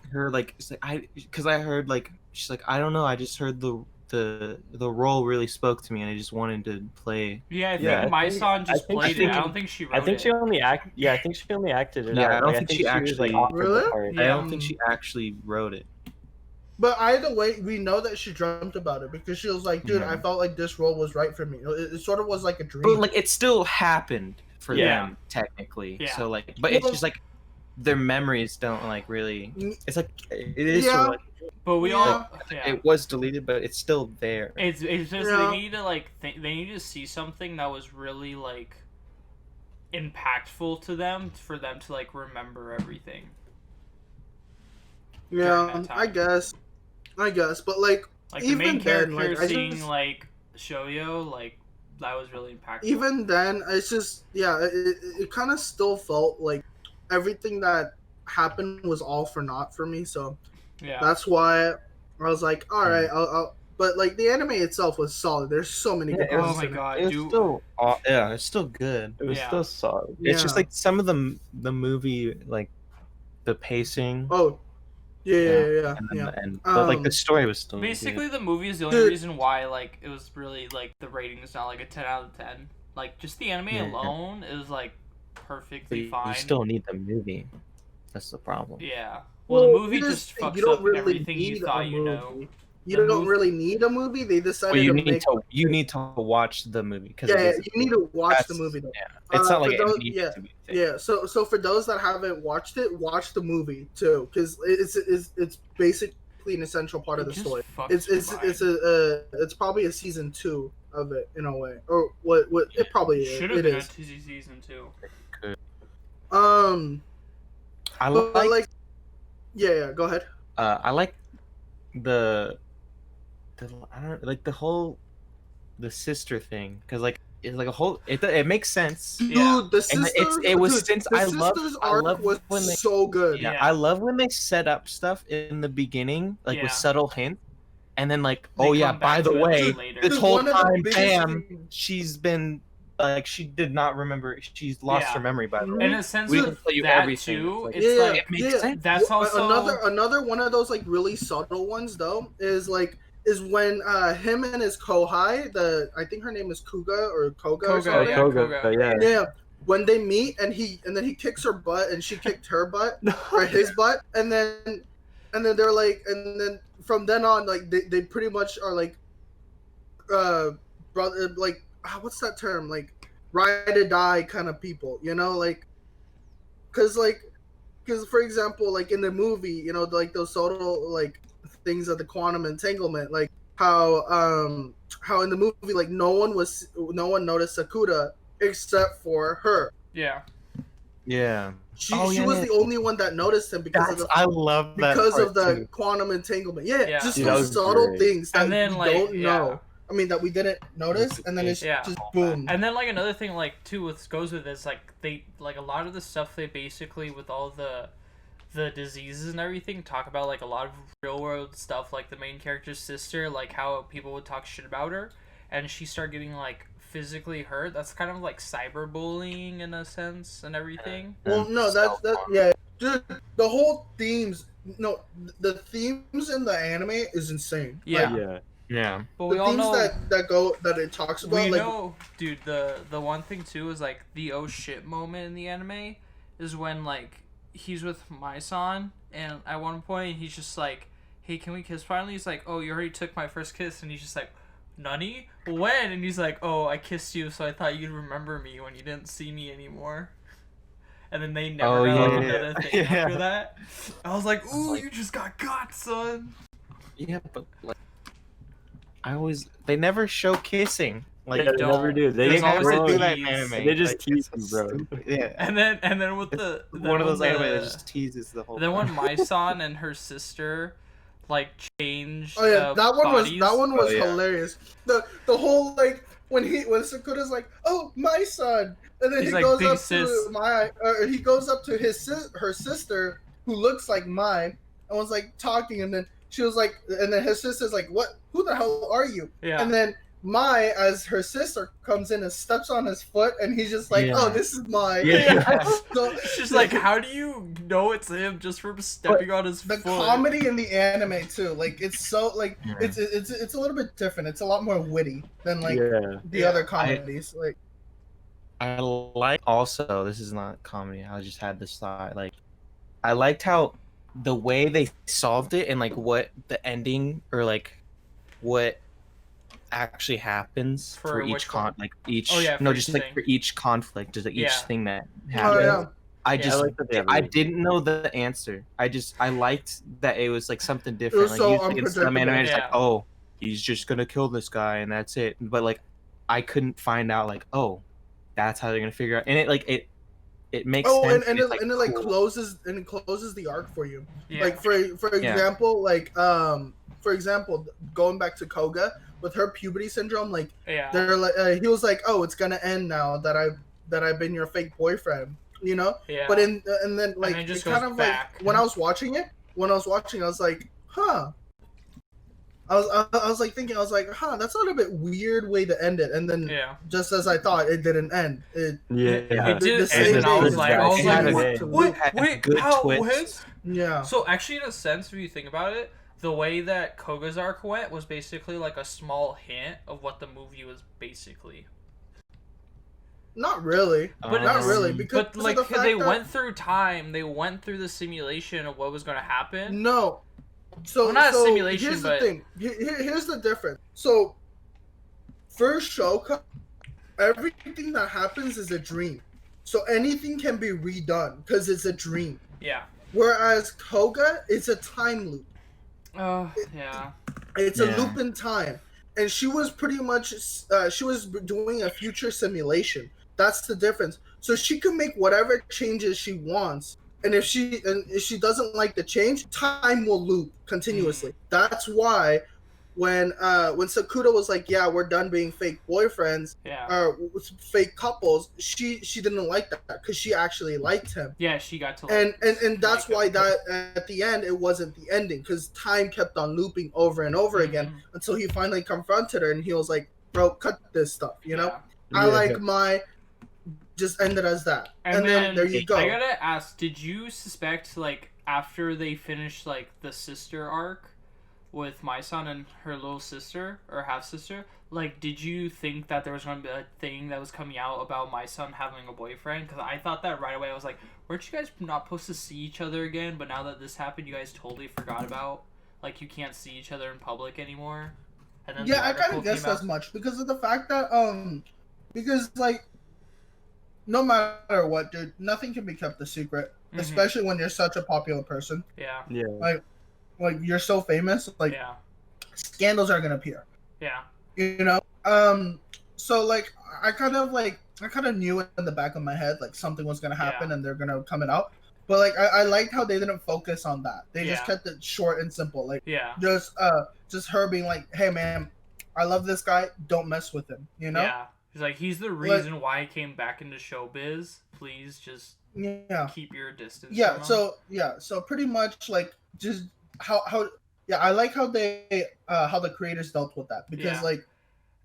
it's like because I heard like she's like, I don't know, I just heard the role really spoke to me and I just wanted to play.
yeah. I think
Yeah,
my
I think
son just
I think
played
she
it. I don't think she wrote
I think
it.
she only act. Yeah, I think she only acted it
Yeah,
out.
I don't
Like,
think she
was like
actually-
offered
Really?
the part.
Yeah.
I don't think she actually wrote it.
But either way, we know that she dreamt about it because she was like, "Dude,
Yeah.
I felt like this role was right for me." It sort of was like a dream.
But like it still happened for
Yeah.
them technically.
Yeah.
So like, but it's
Well-
just like their memories don't like really.
Mm.
It's like it is
Yeah.
sort of like
But we
Yeah.
all, yeah.
it was deleted, but it's still there.
It's just
Yeah.
they need to like they need to see something that was really like impactful to them for them to like remember everything. during
Yeah,
that time.
I guess, but like
Like the
even
main
then,
character
like, I
seeing
just-
like Shoyo, like that was really impactful.
even then, it's just it kind of still felt like everything that happened was all for naught for me. So
yeah,
that's why I was like, all right, I'll. But like the anime itself was solid. There's so many good
Yeah, it was-
oh
parts
my
in it.
god,
It was
dude.
still yeah, it's still good.
It was
Yeah.
still solid.
It's just
Yeah.
like some of the movie like the pacing.
Oh, yeah.
But like the story was still
Basically,
good.
the movie is the only
Dude.
reason why like it was really like the rating is not like a 10 out of 10. Like just the anime
Yeah.
alone is like
But
perfectly
you
fine.
still need the movie. That's the problem.
Yeah. Well, the movie just fucks
you don't
up
really
everything you
need a
thought you know.
movie. You
The
don't
movie-
really need a movie. They decided
Well,
to
you need to watch the movie because
Yeah, you need to watch the
that's-
movie though.
yeah. It's not like
for those-
it needs
yeah,
to be. Thing.
Yeah, so for those that haven't watched it, watch the movie too, because it's basically an essential part of
It
the
just
story.
fucks
It's
your mind.
it's probably a season 2 of it in a way, or what it probably is.
Should have
It
been a
is.
season 2.
I
But
like
like, yeah. Go ahead.
I like the I don't like the sister thing because like it's like a whole it makes sense.
Dude,
Yeah.
the
And
sisters.
it was
dude,
since
the
I love
sisters arc was
when they
so good.
yeah,
Yeah.
I love when they set up stuff in the beginning like with
Yeah.
subtle hints and then like
They
oh yeah
come back
by the
to it
way
later.
this
Dude,
whole
one of the
time
biggest
bam
things-
she's been like she did not remember she's lost
Yeah.
her memory by the way.
In a sense,
We
with
can tell you
that
everything.
too,
It's like-
it's
Yeah,
like
it makes
yeah.
sense.
that's
Well,
also
another one of those like really subtle ones though is when him and his kohai, I think her name is Kuga or Koga or
Koga,
something.
yeah.
Koga, yeah.
Yeah, when they meet and then he kicks her butt and she kicked her butt or his butt and then they're like and then from then on like they pretty much are like brother like what's that term, like ride or die kind of people, you know, like because for example like in the movie, you know, like those subtle like things of the quantum entanglement, like how in the movie like no one noticed Sakura except for her.
yeah.
Yeah.
She
Oh,
she
yeah,
was
yeah.
the only one that noticed him because of the
I love that
because
part
of the
too.
quantum entanglement. Yeah,
Yeah.
just
Dude, that
those
was
subtle
great.
things that
And then,
we
like,
don't
yeah.
know. I mean, that we didn't notice, and then it's
Yeah.
just boom.
And then like another thing like too with goes with this like they like a lot of the stuff they basically with all the diseases and everything talk about like a lot of real world stuff, like the main character's sister, like how people would talk shit about her and she started getting like physically hurt. That's kind of like cyberbullying in a sense and everything.
Well, no, that's yeah, dude. The whole themes no, the themes in the anime is insane.
Yeah.
Like,
Yeah.
But we
the
all
themes
know
that it talks about.
we
like,
know, dude. The one thing too is like the oh shit moment in the anime is when like he's with my-san, and at one point he's just like, "Hey, can we kiss finally?" He's like, "Oh, you already took my first kiss," and he's just like, "Nani? When?" And he's like, "Oh, I kissed you, so I thought you'd remember me when you didn't see me anymore." And then they never got like another thing after that. I was like, "Ooh, you just got son."
Yeah, but like, they never show kissing. Like,
yeah, they never do. They
always
never
a
do that
tease.
in anime.
They just
Like,
tease
it's
you, bro.
stupid. Yeah.
And then with the
One of those anime that
the,
just teases the whole
then
time.
when my-san and her sister like changed.
oh yeah, that one was
Oh, yeah.
hilarious. The whole like when Sakura's like, "Oh, my son," and then
He's
he
like,
goes
"Big
up
sis."
to he goes up to her sister who looks like mine and was like talking, and then she was like, and then his sister's like, "What? Who the hell are you?"
Yeah.
And then Mai, as her sister, comes in and steps on his foot, and he's just like, "Oh, this is Mai."
Yeah.
So,
She's like, how do you know it's him just from stepping on his
the
foot?
comedy in the anime too, like it's so like it's a little bit different. It's a lot more witty than like the other comedies. Like,
I like also, this is not comedy, I just had this thought, like, I liked how the way they solved it and like what the ending or like what actually happens for each
which one?
each
Oh, yeah, for
no
each
just like
thing.
for each conflict, just like each
Yeah.
thing that
oh
happens.
yeah,
I
Yeah,
just
I like that they have
I
a-
didn't know the answer. I liked that it was like something different.
was
Like
so
usually in some anime,
unpredictable.
it's like,
Yeah.
oh, he's just gonna kill this guy and that's it. But like, I couldn't find out like, oh, that's how they're gonna figure out. And it makes
Oh,
sense.
and
it's,
it like
cool.
closes the arc for you.
Yeah.
Like for example, like for example, going back to Koga with her puberty syndrome, like
Yeah.
they're like he was like, "Oh, it's gonna end now that I've been your fake boyfriend," you know.
Yeah.
But and then like
then it just
it kind
goes
of
back.
like when I was watching, I was like, huh. I was like thinking, I was like, huh, that's a little bit weird way to end it. And then
Yeah.
just as I thought, it didn't end. It
It
the
did,
same
and I
day
was
it
like,
started.
wait,
good
how?
twist.
Yeah.
So actually, in a sense, if you think about it, the way that Koga's arc went was basically like a small hint of what the movie was basically.
Not really.
But
Not really, because
But like
of the fact
they
that,
went through time, they went through the simulation of what was going to happen.
No. So,
Well, not a
so
simulation,
here's
but-
the thing. Here's the difference. So, first Shoka, everything that happens is a dream. So anything can be redone because it's a dream.
Yeah.
Whereas Koga, it's a time loop.
Yeah.
It's a
Yeah.
loop in time. And she was pretty much, she was doing a future simulation. That's the difference. So she can make whatever changes she wants. And if she doesn't like the change, time will loop continuously. That's why when Sakura was like, "Yeah, we're done being fake boyfriends,
Yeah.
fake couples," she didn't like that because she actually liked him.
Yeah, she got to.
And that's
like
why
him.
that at the end it wasn't the ending because time kept on looping over and over again until he finally confronted her and he was like, "Bro, cut this stuff," you know.
Yeah.
I like my just ended as that, and then there you go.
I gotta ask, did you suspect like after they finished like the sister arc with my-san and her little sister or half sister, like did you think that there was gonna be a thing that was coming out about my-san having a boyfriend? Because I thought that right away. I was like, weren't you guys not supposed to see each other again? But now that this happened, you guys totally forgot about, like, you can't see each other in public anymore. And then
Yeah, I kind of guessed as much because of the fact that because like no matter what, dude, nothing can be kept a secret, especially when you're such a popular person.
Yeah.
Yeah.
Like you're so famous, like
Yeah.
scandals are gonna appear.
Yeah.
You know. So like I kind of knew in the back of my head like something was gonna happen and they're gonna come it out. But like I liked how they didn't focus on that. They just kept it short and simple. Like just her being like, "Hey man, I love this guy. Don't mess with him." You know.
Yeah. He's like, he's the reason why I came back into showbiz. Please just keep your distance.
Yeah.
From him.
So pretty much like just how I like how they how the creators dealt with that because like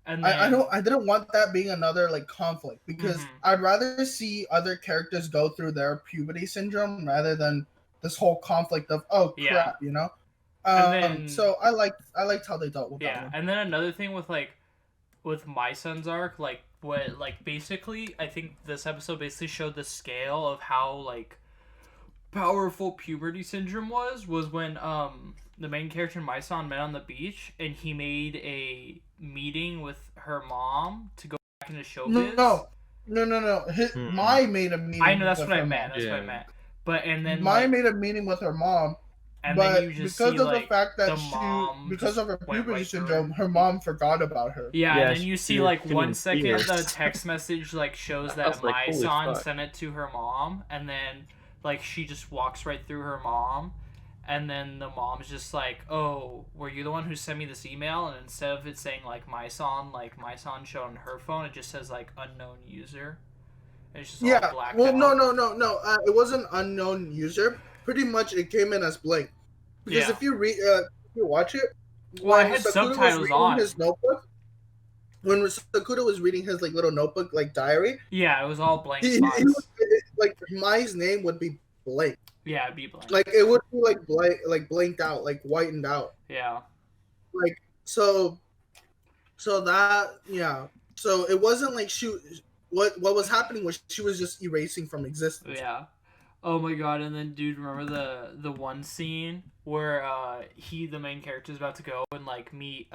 and then,
I didn't want that being another like conflict because I'd rather see other characters go through their puberty syndrome rather than this whole conflict of
Yeah.
crap, you know.
And then-
So I liked how they dealt with that
Yeah,
one.
and then another thing with my son's arc, basically, I think this episode basically showed the scale of how like powerful puberty syndrome was when the main character my son met on the beach, and he made a meeting with her mom to go back into showbiz.
No. Mai made a meeting.
I know that's
with
what I
her
meant.
mom.
That's what I meant. But and then
Mai
like,
made a meeting with her mom.
and
But
then you just
because
see
of
like
the fact that
the mom
because of her
just went
puberty
right through
syndrome, her mom forgot about her.
Yeah,
Yeah,
and then you see
she was
like
feeling
1 second
fierce.
the text message like shows
I
that
was like,
my
holy
son
fuck.
sent it to her mom, and then like she just walks right through her mom, and then the mom's just like, "Oh, were you the one who sent me this email?" And instead of it saying like my son showed on her phone, it just says like unknown user. And it's just all
Yeah.
blacked
Well,
out.
no. It was an unknown user. Pretty much, it came in as blank. Because
Yeah.
if you watch it,
Well, I
when
had
Sakuda
subtitles
was reading
on.
his notebook, when Sakuda was reading his like little notebook like diary,
Yeah, it was all blank
he
spots.
was, like Mai's name would be blank.
Yeah, it'd be blank.
Like it would be like blanked out, like whitened out.
Yeah.
Like so that so it wasn't like what was happening was she was just erasing from existence.
Yeah. Oh my god, and then dude, remember the one scene where the main character is about to go and like meet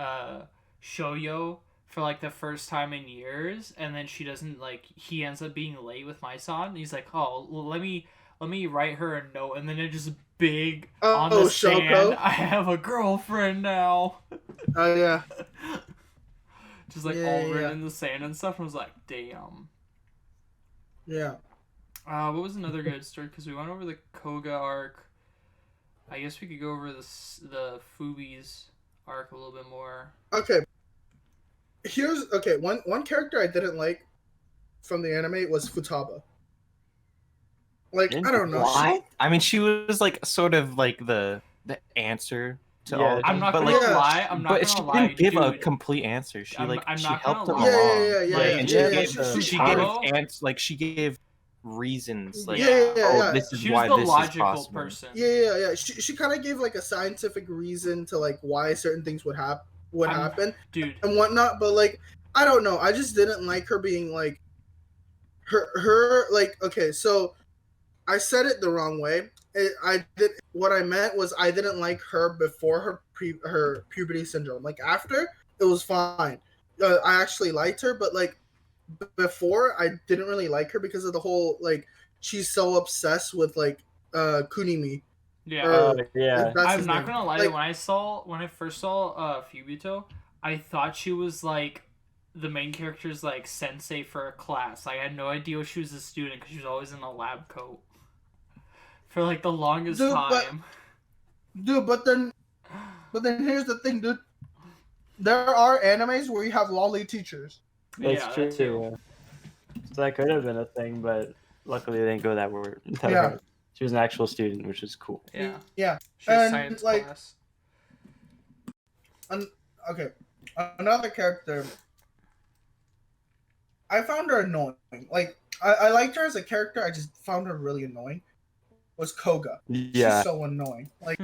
Shoyo for like the first time in years, and then she doesn't like he ends up being late with my son. He's like, "Oh, well, let me write her a note," and then it just big on the sand.
Shoko.
I have a girlfriend now.
Oh yeah.
Just like
Yeah,
all
yeah,
written
yeah.
in the sand and stuff. And I was like, damn.
Yeah.
What was another good story? Because we went over the Koga arc. I guess we could go over the Fubi's arc a little bit more.
Okay. One character I didn't like from the anime was Futaba. Like I don't know.
What?
I mean, she was like sort of like the answer to
Yeah,
all of
I'm
them,
not
but
gonna
like,
lie. I'm not
but
gonna
she
lie,
didn't give a
dude.
complete answer. She
I'm
she
not
helped
gonna
them
lie.
along.
Yeah.
Like, and she
yeah,
gave
yeah,
she
Futaba-
gave she gave reasons like,
Yeah.
oh, this is
She
why
was the
this is
logical
possible.
person.
Yeah. She kind of gave like a scientific reason to like why certain things would happen
Dude.
and whatnot. But like I don't know. I just didn't like her being like her like okay. So I said it the wrong way. What I meant was I didn't like her before her puberty syndrome. Like after, it was fine. I actually liked her, but like before, I didn't really like her because of the whole like she's so obsessed with like Kunimi.
Yeah.
Or-
Yeah.
That's
I'm
his
not
name.
gonna lie.
Like,
When I first saw Fubito, I thought she was like the main character's like sensei for a class. Like, I had no idea she was a student because she was always in a lab coat for like the longest
Dude,
time.
but then here's the thing, dude. There are animes where you have lolly teachers.
That's
Yeah,
true
that too.
too. So that could have been a thing, but luckily they didn't go that route.
Yeah.
She was an actual student, which is cool.
Yeah.
Yeah.
She was
And,
science
like,
class.
Okay, another character. I found her annoying. Like I liked her as a character. I just found her really annoying. Was Koga?
Yeah.
She's so annoying. Like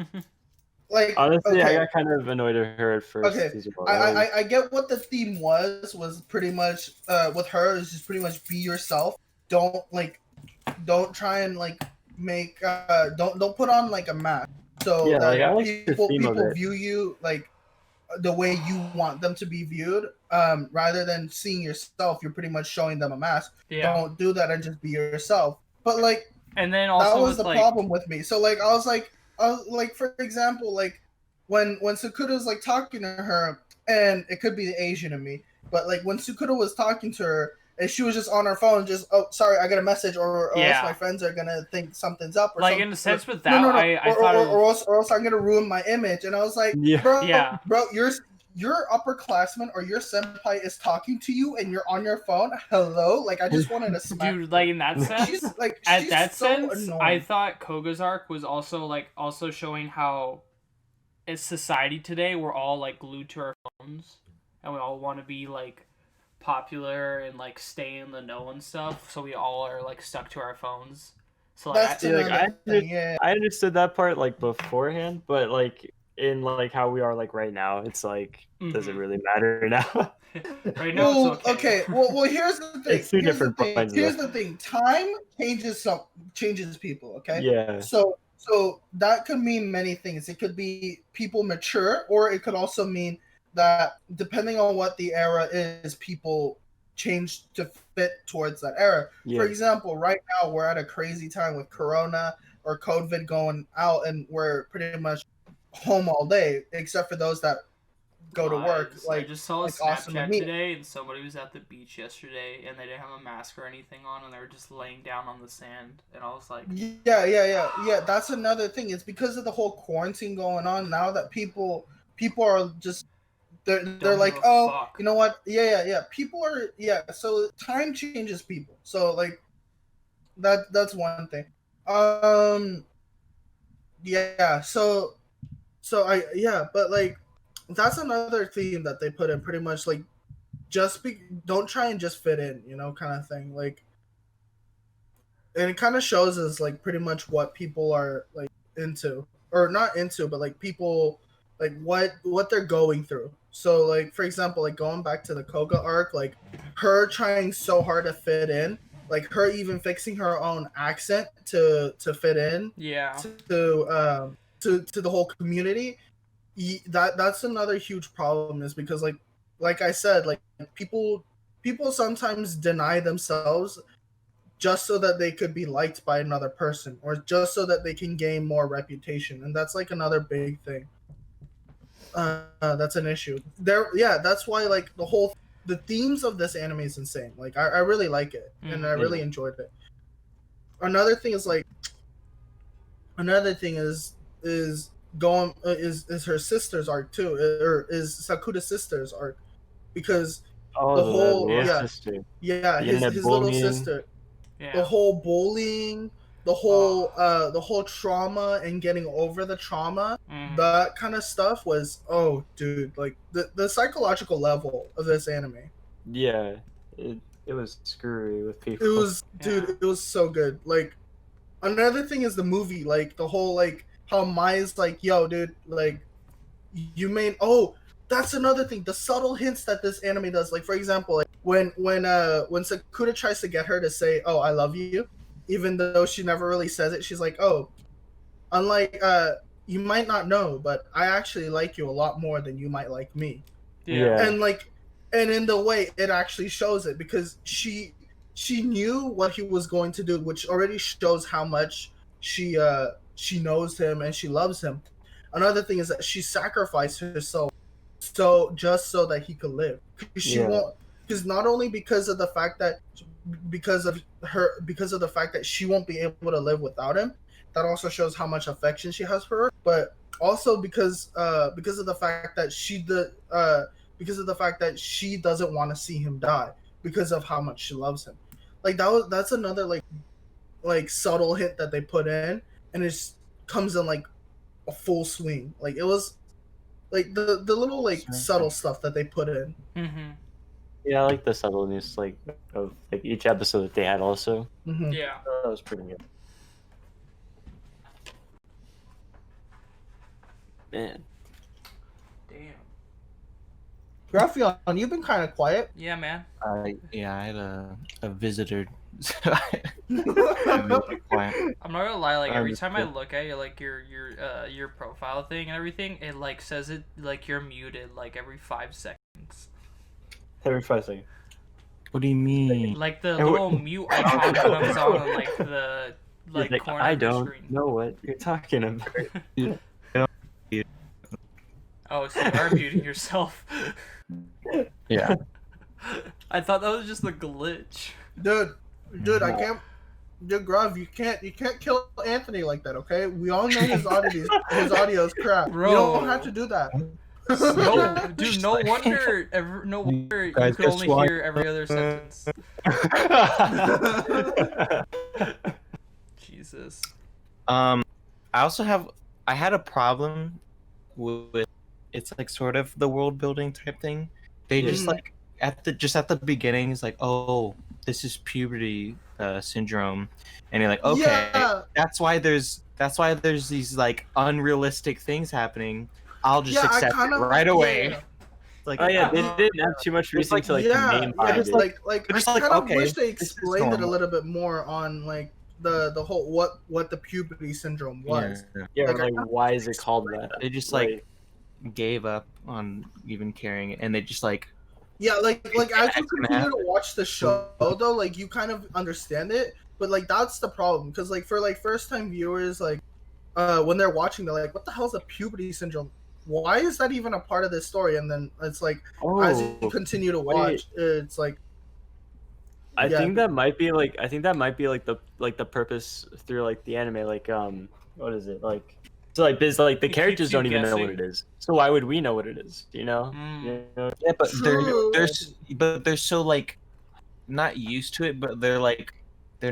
Honestly,
okay.
I got kind of annoyed at her at first.
Okay,
as well.
I get what the theme was pretty much with her is just pretty much be yourself. Don't try and like make don't put on like a mask. So
Yeah,
that
like, I like the
people
theme of it.
view you like the way you want them to be viewed. Rather than seeing yourself, you're pretty much showing them a mask.
Yeah.
Don't do that and just be yourself. But like
And then also
that was
with,
the
like,
problem with me. So like I was like for example, like when Sukuda's like talking to her, and it could be the Asian in me, but like when Sukuda was talking to her and she was just on her phone, just sorry, I got a message, or
Yeah.
else my friends are gonna think something's up. Or
like
something.
in a sense with
No,
that,
no, no.
I thought it was,
or else I'm gonna ruin my image. And I was like,
Yeah.
Yeah.
bro, your upperclassman or your senpai is talking to you and you're on your phone. Hello, like I just wanted to smack.
dude, like in that sense,
She's like
at
she's
that
so
sense,
annoying.
I thought Koga's arc was also showing how in society today we're all like glued to our phones and we all want to be like popular and like stay in the know and stuff, so we all are like stuck to our phones So like,
That's
See, like
another thing. Yeah.
I understood that part like beforehand, but like in like how we are like right now, it's like does it really matter now?
right now
Well,
it's okay.
Well, here's the thing.
It's two
Here's the
different
thing.
points.
Here's
Though.
the thing. Time changes people. Okay.
Yeah.
So that could mean many things. It could be people mature, or it could also mean that depending on what the era is, people change to fit towards that era.
Yeah.
For example, right now we're at a crazy time with Corona or COVID going out, and we're pretty much home all day, except for those that go to work.
Guys,
Like
I just saw a
like Awesome and
Snapchat
me.
today, and somebody was at the beach yesterday, and they didn't have a mask or anything on, and they were just laying down on the sand, and I was like,
Yeah. That's another thing. It's because of the whole quarantine going on now that people are just they're
Don't
like,
give a
oh,
fuck.
you know what? Yeah. People are So time changes people. So like that's one thing. Yeah. But like that's another theme that they put in pretty much like don't try and just fit in, kind of thing. Like, and it kind of shows us like pretty much what people are like into or not into, but like people like what they're going through. So like for example, like going back to the Koga arc, like her trying so hard to fit in, like her even fixing her own accent to fit in
yeah,
to the whole community. That's another huge problem, is because like I said, like people sometimes deny themselves just so that they could be liked by another person, or just so that they can gain more reputation, and that's like another big thing. That's an issue there. Yeah, that's why like the themes of this anime is insane. Like I really like it, and I really enjoyed it. Another thing is going is her sister's arc too, or is Sakura's sister's arc, because the whole
sister.
his little sister,
yeah.
the whole bullying, the whole trauma and getting over the trauma, that kind of stuff was, oh dude, like the psychological level of this anime.
Yeah, it was screwy with people.
It was, dude, it was so good. Like another thing is the movie, like the whole like how Mai's like, yo, dude, like you made. Oh, that's another thing. The subtle hints that this anime does. Like for example, like when Sakura tries to get her to say, "Oh, I love you," even though she never really says it, she's like, "Oh, unlike you might not know, but I actually like you a lot more than you might like me."
Yeah.
And in the way it actually shows it, because she knew what he was going to do, which already shows how much she knows him and she loves him. Another thing is that she sacrificed herself just so that he could live. She won't, because not only because of the fact that she won't be able to live without him. That also shows how much affection she has for her, but also because of the fact that she doesn't want to see him die, because of how much she loves him. Like that's another like subtle hint that they put in, and it comes in like a full swing. Like it was like the little like subtle stuff that they put in.
Yeah, I like the subtleness like of like each episode that they had also.
Yeah,
that was pretty good. Man.
damn.
Gruffeon, you've been kind of quiet.
Yeah, man.
I had a visitor. I'm
I'm not gonna lie, like every time I look at your profile thing and everything, it like says it like you're muted like every 5 seconds.
Every 5 seconds.
What do you mean?
Like the little mute icon comes on like the corner
I
of the
don't
screen.
know what you're talking about.
Oh, so you are muting yourself.
Yeah.
I thought that was just a glitch.
Dude, I can't. Dude, Gruff, you can't kill Anthony like that, okay? We all know his audio is crap.
Bro.
You don't have to do that.
No, dude, no wonder you could only hear every other sentence. Jesus.
I had a problem with it's like sort of the world building type thing. They just like at the beginning it's like, oh, this is puberty syndrome, and you're like, okay,
Yeah.
that's why there's these like unrealistic things happening. I'll just
Yeah, I
accept
kind
it
of
right away.
Yeah.
Like,
Oh yeah, they
Uh,
didn't have too much
it's
reason
like,
to like
yeah,
the name
yeah,
behind it.
like
they're
I
just like,
kind of
okay,
wish they
this is
explained it a
normal.
little bit more on like the whole what the puberty syndrome was.
Yeah,
Like,
like why is it called that?
They just like gave up on even caring, and they just like,
Yeah, like as you
It's gonna
continue to
happen.
watch the show though, like you kind of understand it, but like that's the problem because like for like first time viewers, like when they're watching, they're like, "What the hell is a puberty syndrome? Why is that even a part of this story?" And then it's like as you
Oh,
continue to
wait.
watch, it's like
I
yeah.
think that might be like the purpose through like the anime, like what is it like? So like biz like the
It
characters
keeps you
don't even know what
guessing.
it is. So why would we know what it is? You know?
Mm.
You know?
yeah, but
True.
they're so like not used to it, but they're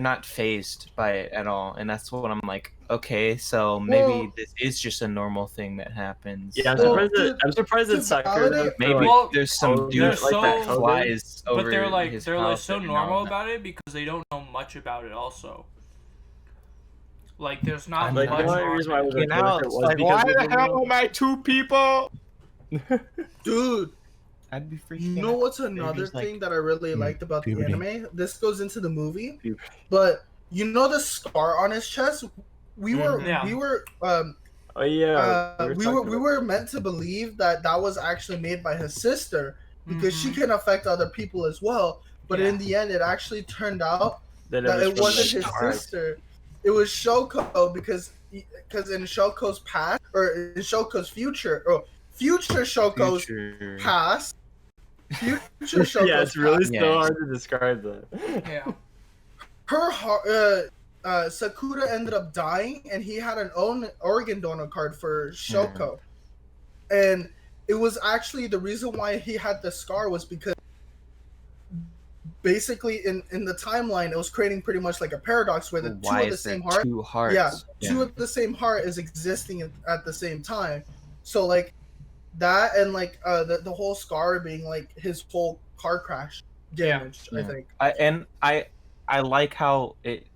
not phased by it at all, and that's what I'm like. Okay, so maybe
Well-
this is just a normal thing that happens.
Yeah, I'm
Well,
surprised that
to-
I'm surprised
to
that Sakura
validate-
does
Maybe
like,
Well,
there's some
code
dude
it,
like that
so-
flies over
But they're like
his
so
house every now
normal
and then.
about it because they don't know much about it. Also, like there's not
like the
much.
only
on
reason why I
it.
was
You
okay
know,
with it
it's
was
like,
because
why
we
the
didn't
hell
know.
am I two people?
Dude,
I'd be freaking
you know
out.
what's another
just like,
thing that I really liked about the
puberty.
anime? This goes into the movie,
Puberty.
but you know the scar on his chest. We were
Yeah.
we were
Oh yeah,
we were meant to believe that that was actually made by his sister because she
Mhm.
can affect other people as well. But
Yeah.
in the end, it actually turned out
that
that it
from,
wasn't
like,
his
Star.
sister. It was Shoko because in Shoko's past or in Shoko's future or future Shoko's
Future.
past. Future Shoko's
Yeah, it's really
past,
Yeah.
so hard to describe that.
Yeah.
her heart. Sakura ended up dying, and he had an own organ donor card for Shoko, and it was actually the reason why he had the scar was because basically in the timeline it was creating pretty much like a paradox where the
Why
two of the
is there
same heart,
two hearts?
yeah, two of the same heart is existing at the same time. So like that and like the whole scar being like his whole car crash damage.
Yeah.
I think.
I like how it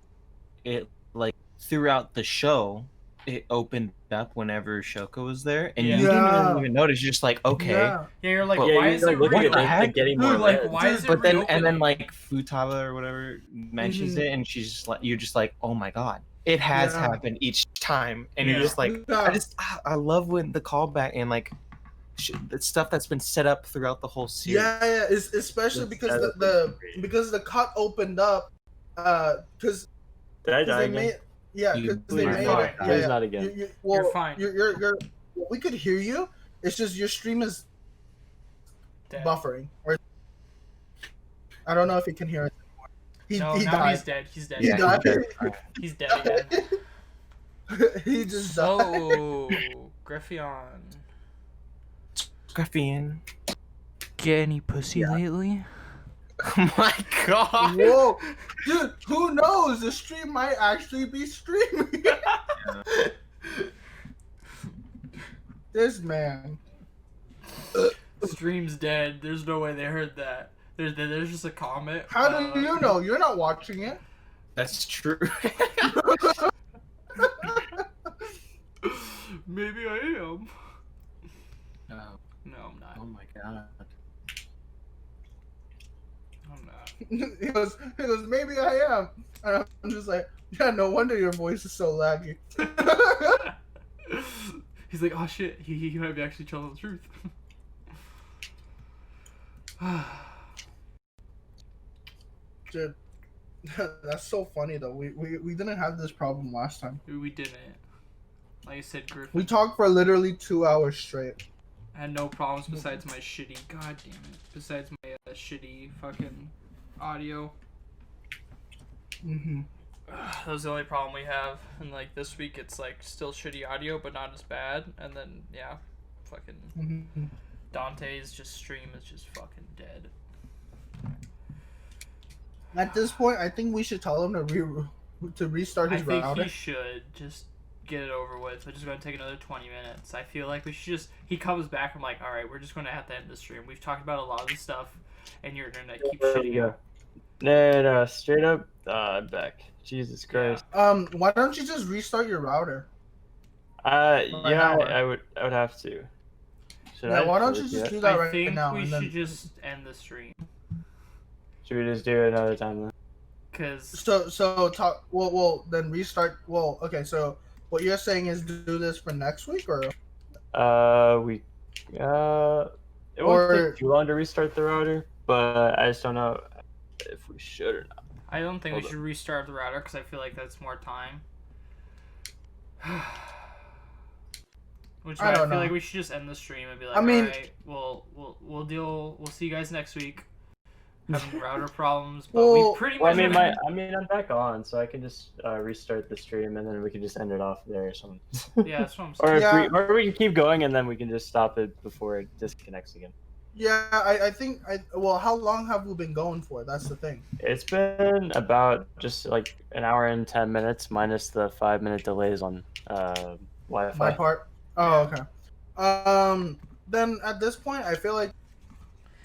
like throughout the show it opened up whenever Shoko was there, and you
Yeah.
didn't
Yeah.
even notice. You're just like, okay,
Yeah.
Yeah, you're like,
But-
Yeah,
why
you're
is
like
it
looking
real?
at
the
it,
heck?
like getting
Dude,
more
like,
red.
why is it
but then and then
reopening?
like Futaba or whatever mentions
Mhm.
it, and she's just like, you're just like, oh my god, it has
Yeah.
happened each time, and
Yeah.
you're just like,
Yeah.
I love when the callback and like the stuff that's been set up throughout the whole series.
Yeah, it's, especially
It's
because
better
the
than
because the cut opened up, because
Did I die
they
again?
made because
You-
they
you're
made
fine.
it.
Please not again.
You're fine.
You're we could hear you. It's just your stream is
Dead.
buffering. Or I don't know if he can hear it anymore. He
No,
he
now
died.
he's dead. He's dead.
He died.
He's dead again.
He just died.
So, Gruffeon.
Gruffeon.
Get any pussy
Yeah.
lately?
Oh my god.
Whoa, dude! Who knows? The stream might actually be streaming. This man.
Stream's dead. There's no way they heard that. There's just a comment.
How do you know? You're not watching it.
That's true.
Maybe I am.
Oh,
No, I'm not.
oh my god.
I'm not.
He goes, maybe I am. And I'm just like, yeah, no wonder your voice is so laggy.
He's like, oh shit, he might be actually telling the truth.
Dude, that's so funny though. We didn't have this problem last time.
We didn't. Like I said, Griffin.
We talked for literally 2 hours straight.
I had no problems besides my shitty. God damn it. Besides my shitty fucking audio.
Mm-hmm.
That was the only problem we have. And like this week, it's like still shitty audio, but not as bad. And then yeah, fucking
Mm-hmm.
Dante's just stream is just fucking dead.
At this point, I think we should tell him to restart
I
his
think
router.
he should just get it over with. It's just gonna take another 20 minutes. I feel like we should just. He comes back. I'm like, all right, we're just gonna have to end the stream. We've talked about a lot of the stuff, and your internet keeps
There you
shitting
go.
out.
No, straight up, I'm back. Jesus Christ.
Why don't you just restart your router?
Yeah,
now,
I would have to. Should
Yeah,
I
why don't you
really do
just
that?
do that
I
right
think
now?
we
and
should
then...
just end the stream.
Should we just do it another time then?
Cause
So talk. Well, then restart. Well, okay. So what you're saying is do this for next week, or
We, it won't take too long to restart the router, but I just don't know if we should or not.
I don't think
Hold
we should restart the router because I feel like that's more time. Which
I
I
don't
feel
know.
like we should just end the stream and be like,
I mean-
alright, we'll deal. We'll see you guys next week. Having router problems, but
Well,
we pretty
Well,
much.
I'm back on, so I can just restart the stream and then we can just end it off there or something.
Yeah, that's what I'm saying.
Or we can keep going and then we can just stop it before it disconnects again.
yeah, I think Well, how long have we been going for? That's the thing.
It's been about just like an hour and 10 minutes minus the 5-minute delays on Wi-Fi.
My part. Oh, okay. Then at this point, I feel like.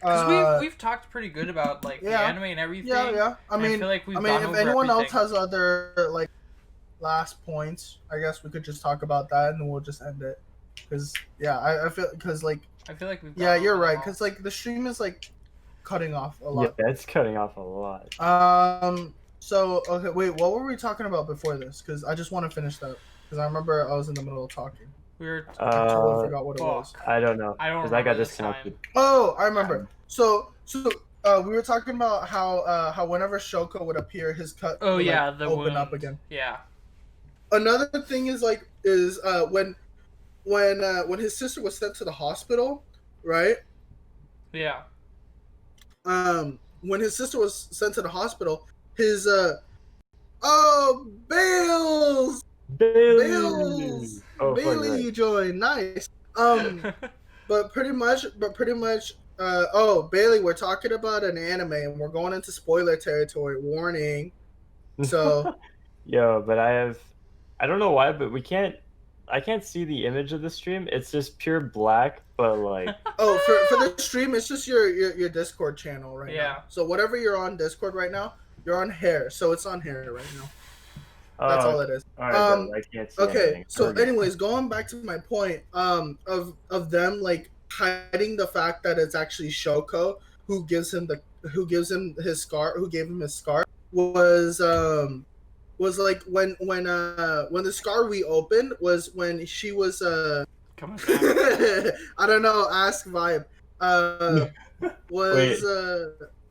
Because we've talked pretty good about like the
yeah.
anime and everything.
Yeah. I mean,
feel like we've gone
if
over
anyone else
everything.
has other like last points, I guess we could just talk about that and then we'll just end it. Because I feel like
I feel like we've.
yeah,
gone
you're
over
right.
it all.
Because like the stream is like cutting off a
Yeah,
lot.
it's cutting off a lot.
So okay, wait. What were we talking about before this? Because I just want to finish that. Because I remember I was in the middle of talking.
we were.
I totally forgot what it was.
Fuck.
I don't know.
I don't
Because I got
remember this
disconnected.
Oh, I remember. So we were talking about how whenever Shoko would appear, his cut
Oh
would,
yeah,
like,
the
open
wound.
up again.
Yeah.
Another thing is when his sister was sent to the hospital, right?
Yeah.
When his sister was sent to the hospital, his Bales
Oh,
Bailey
right.
you joined, nice. But pretty much Bailey, we're talking about an anime and we're going into spoiler territory, warning. So
Yo, but I don't know why, but I can't see the image of the stream. It's just pure black, but like
for the stream, it's just your Discord channel right
Yeah.
now. So whatever you're on Discord right now, you're on hair, so it's on hair right now. That's all it is.
All right, I can't see
Okay,
anything.
so anyways, going back to my point, of them like hiding the fact that it's actually Shoko who gave him his scar was like when the scar reopened was when she was
Come on.
I don't know, ask Vibe.
Wait.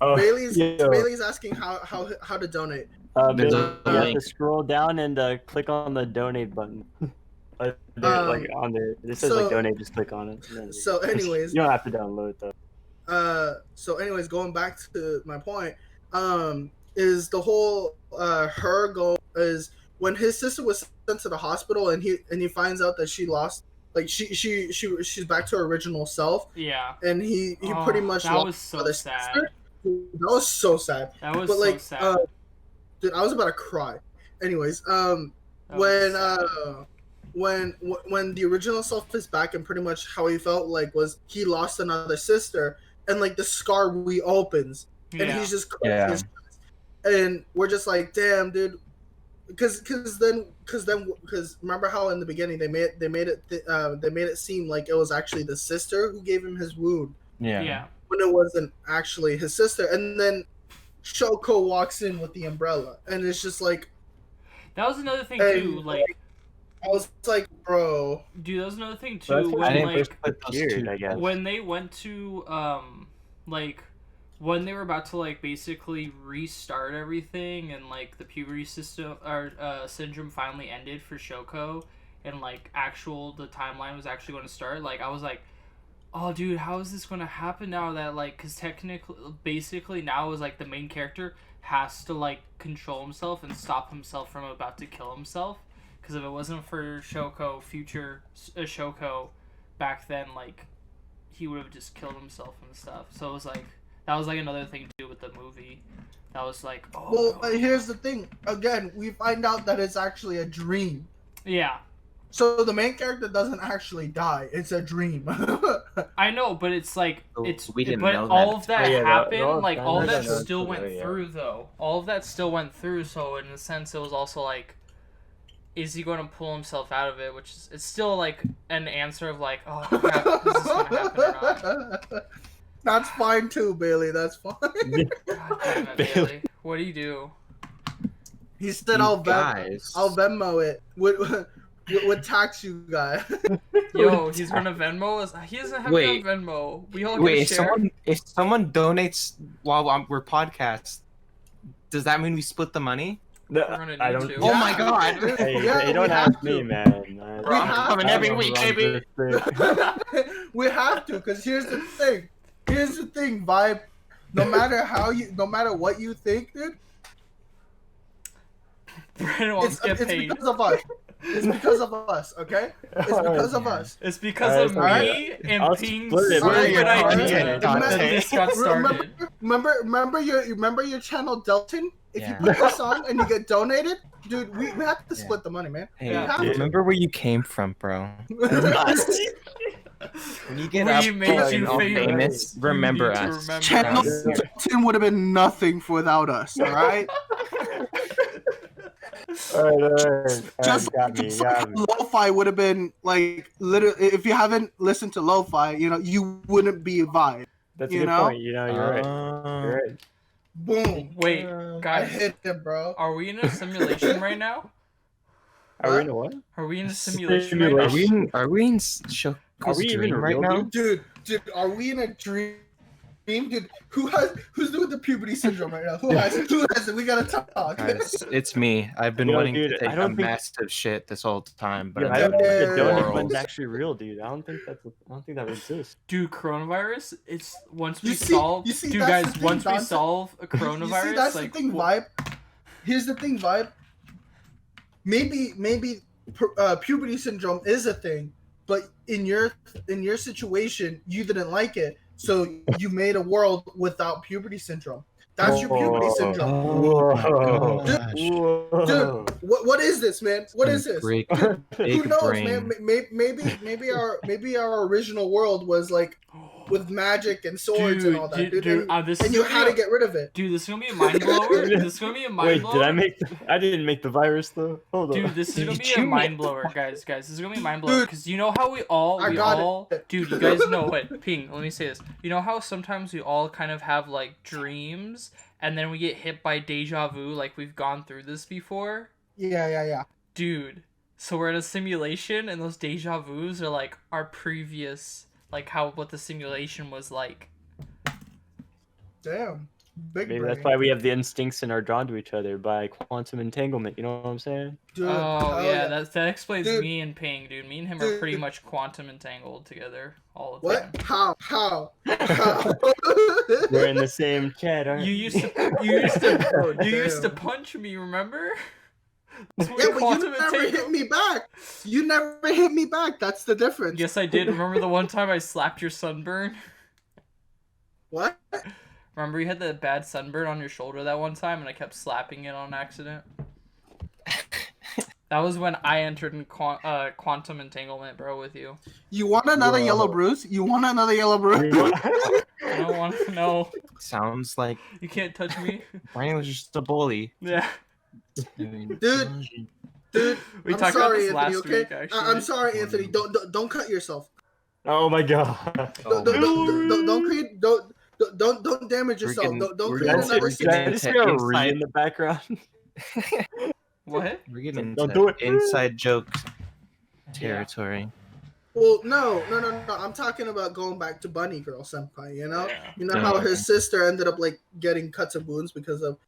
Oh,
Bailey's asking how to donate.
There's
you
a
have
link.
to scroll down and click on the donate button. Like on there, it says like donate. Just click on it. And then
So anyways,
you don't have to download it though.
So anyways, going back to my point, is the whole her goal is when his sister was sent to the hospital and he finds out that she lost, like she's back to her original self,
Yeah.
and he pretty much
That
lost
was so
her
sad.
sister. That was so sad.
That was
But
so
like,
sad.
dude, I was about to cry. Anyways,
That was
when the original self is back, and pretty much how he felt like was he lost another sister, and like the scar reopens, and
Yeah.
he's just
Yeah.
his, and we're just like, damn, dude, because remember how in the beginning they made it seem like it was actually the sister who gave him his wound
Yeah.
when it wasn't actually his sister, and then Shoko walks in with the umbrella, and it's just like,
That was another thing
and,
too. Like,
I was like, bro.
dude, that was another thing
So that's
too.
why I
When
didn't
like
first put weird, I guess.
when they went to like when they were about to like basically restart everything and like the puberty system or syndrome finally ended for Shoko and like the timeline was actually going to start, like I was like, oh dude, how is this going to happen now that like, because technically basically now is like the main character has to like control himself and stop himself from about to kill himself, because if it wasn't for Shoko, future Shoko back then, like he would have just killed himself and stuff. So it was like, that was like another thing to do with the movie. That was like, oh.
Well,
no.
here's the thing. Again, we find out that it's actually a dream.
Yeah.
So the main character doesn't actually die. It's a dream.
I know, but it's like
We didn't
but
know
all
that.
of that
Oh, yeah,
happened.
no,
Like
I
all
know
that
that
still
was
went
yeah.
through though. All of that still went through. So in a sense, it was also like, is he going to pull himself out of it? Which is it's still like an answer of like, oh crap, is this going to happen or not?
That's fine too, Bailey. That's fine.
God damn it, Bailey. What do you do?
He said,
You
"I'll
guys.
Venmo it. Would tax you guys."
Yo, he's gonna Venmo us. He doesn't have
Wait.
it on Venmo. We all
Wait,
get a
if
share.
someone donates while we're podcast, does that mean we split the money?
No,
We're gonna
I
need
don't.
to.
Oh my god!
Hey,
Yeah,
hey, don't
we
ask
have
me,
to.
man.
We have
coming
to.
every week, baby.
We have to, because here's the thing. Here's the thing, Vibe. No matter what you think, dude,
Brandon wants to get
it's
paid.
because of us. It's because of us, okay? It's because of us.
It's because of
Alright,
me and
I'll
Ping's
split it.
stupid
Where your
idea
content,
that this got started.
Remember your channel Delton? If you
Yeah.
put this on and you get donated, dude, we have to split the money, man.
Hey,
Yeah.
have to.
remember where you came from, bro. When you get
We
up
made
and
you
all
famous.
famous, remember
You need to
us.
remember
Channel
us.
Delton would have been nothing without us, all right?
Alright.
Just
got me.
like Lo-Fi would have been like literally. If you haven't listened to Lo-Fi, you wouldn't be a Vibe.
That's a
you
good
know?
point. You're right. You're right.
Boom.
Wait,
I
guys,
hit him, bro.
are we in a simulation right now?
Are we in a what?
Are we in a simulation right now?
Are we in Shoko's
Are we even
dream right
real,
now?
dude?
Dude, are we in a dream? Dude, who's doing the puberty syndrome right now? Who has it? We gotta talk.
Guys, it's me. I've been
Yo,
wanting
dude,
to take
I
a
don't think-
massive shit this whole time, but
Yeah,
I'm
I don't think the
Yeah.
donut
morals.
button's actually real, dude. I don't think that exists.
Dude, coronavirus. It's once we
You see-
solve.
you see,
dude,
that's
guys,
the thing,
once we
Dante.
solve a
You
coronavirus,
see, that's
like
the thing,
wh-
Vibe. Here's the thing, Vibe. Maybe puberty syndrome is a thing, but in your situation, you didn't like it, so you made a world without puberty syndrome. That's your puberty syndrome.
Oh my
Whoa.
gosh.
Whoa.
What is this, man? What is this?
Break
Who
big
knows,
brain.
man? Maybe our original world was like with magic and swords and all that, dude.
this
And
is
you
gonna
had
be
to get rid of it.
Dude, this is gonna be a mind blower. This is gonna be a mind
Wait,
blower.
did I make? I didn't make the virus though. Hold on.
Dude, this is gonna
Did
be a
you
mind
make-
blower, guys. This is gonna be a mind blower
Dude,
because you know how we all,
it.
dude. You guys know what? Ping. Let me say this. You know how sometimes we all kind of have like dreams, and then we get hit by deja vu, like we've gone through this before.
Yeah.
Dude, so we're in a simulation, and those deja vus are like our previous, like what the simulation was like.
Damn. Big
Maybe
brain.
that's why we have the instincts and are drawn to each other by quantum entanglement. You know what I'm saying?
Dude,
Oh
hell
yeah, that explains
Dude.
me and Ping, dude. Me and him are
Dude.
pretty much quantum entangled together all the
What?
time.
How?
We're in the same chat, aren't
You
we?
used to
Oh,
you used to
damn.
punch me, remember? That's
Yeah,
when
but
quantum
you never
entangled-
hit me back. You never hit me back. That's the difference.
Yes, I did. Remember the one time I slapped your sunburn?
What?
Remember you had the bad sunburn on your shoulder that one time, and I kept slapping it on accident. That was when I entered in quantum entanglement, bro, with you.
You want another
Whoa.
yellow bruise? You want another yellow bruise?
I don't want to know.
Sounds like
You can't touch me.
Brian was just a bully.
Yeah.
Dude,
We
I'm
talked
sorry,
about
Anthony.
this last
Okay,
week, actually.
I'm sorry, Anthony. Don't cut yourself.
Oh my god.
Don't create. Don't damage yourself. Don't
we're
create
getting
another
serious.
Did I
situation.
just
into
hear a re
inside-
in the background?
What?
We're getting
Don't
into
do it.
inside joke territory.
Well, no. I'm talking about going back to Bunny Girl Senpai. You know,
Yeah.
you know how his sister ended up like getting cuts and wounds because of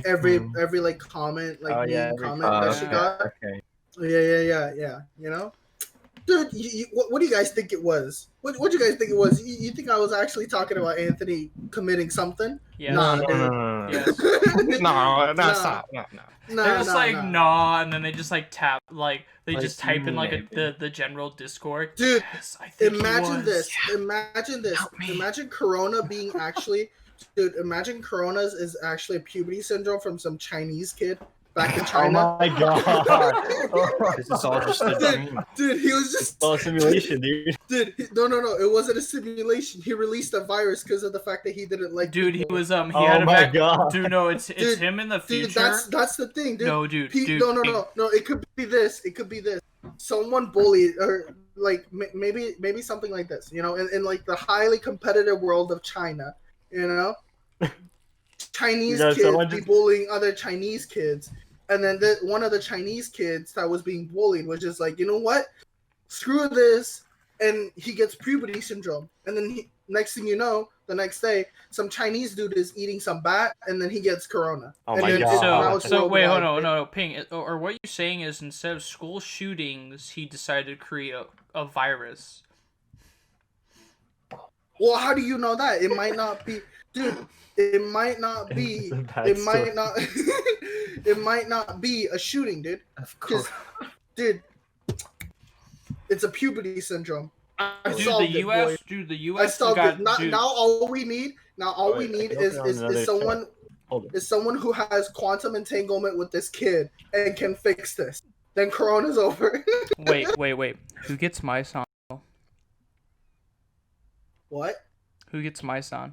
every like comment
Oh, yeah,
mean
every
comment
comment.
that she
Yeah.
got.
Okay.
Yeah. You know, dude, what do you guys think it was? What do you guys think it was? You think I was actually talking about Anthony committing something?
Yes.
Nah,
No.
Yes.
No,
Nah.
stop. No.
They're just like, nah, and then they just like tap, like, they
Like,
just type in like
maybe.
the general Discord.
Dude,
Yes, I think he
Imagine
was.
this. Imagine this.
Help me.
Imagine Corona being actually, dude. Imagine Corona's is actually a puberty syndrome from some Chinese kid back in China.
Oh my god.
This is all just a dream.
Dude, he was just
Well, simulation, dude.
Dude, no, it wasn't a simulation. He released a virus because of the fact that he didn't like.
Dude, he
people.
was he
Oh
had a
my god.
Dude, no, it's
Dude,
him in the future.
Dude, that's the thing, dude.
No, dude, dude.
No. It could be this. It could be this. Someone bullied, or like maybe something like this. You know, in like the highly competitive world of China, you know, Chinese kids be bullying other Chinese kids, and then one of the Chinese kids that was being bullied was just like, you know what, screw this, and he gets puberty syndrome, and then next thing you know, the next day, some Chinese dude is eating some bat, and then he gets corona.
Oh my god.
So wait, hold on, no, Ping. Or what you're saying is instead of school shootings, he decided to create a virus.
Well, how do you know that? It might not be, dude. It might not be. It might not. It might not be a shooting, dude.
Of course,
dude. It's a puberty syndrome.
Dude, the U.S. got.
Now all we need is someone who has quantum entanglement with this kid and can fix this. Then Corona's over.
Wait. Who gets my son?
What?
Who gets my son?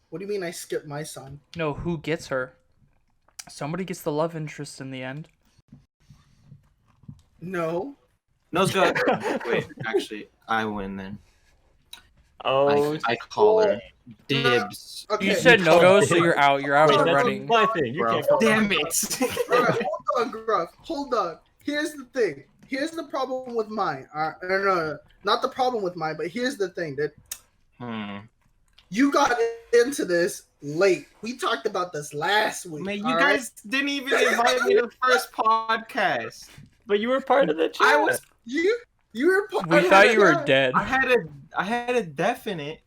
What do you mean I skipped my son?
No, who gets her? Somebody gets the love interest in the end.
No.
Nose go. Wait, actually, I win then.
Oh,
I call her. Dibs.
Okay.
You said no go, so you're out. You're out of the
that's
running.
my thing. You can't
Damn it.
Alright, hold on, Gruff. Hold on. Here's the thing. Here's the problem with mine. No, not the problem with mine, but here's the thing, dude. You got into this late. We talked about this last week.
Man, you guys didn't even invite me to the first podcast.
But you were part of the chat.
I was.
You were part
We
of
thought you were
that.
dead.
I had a definite,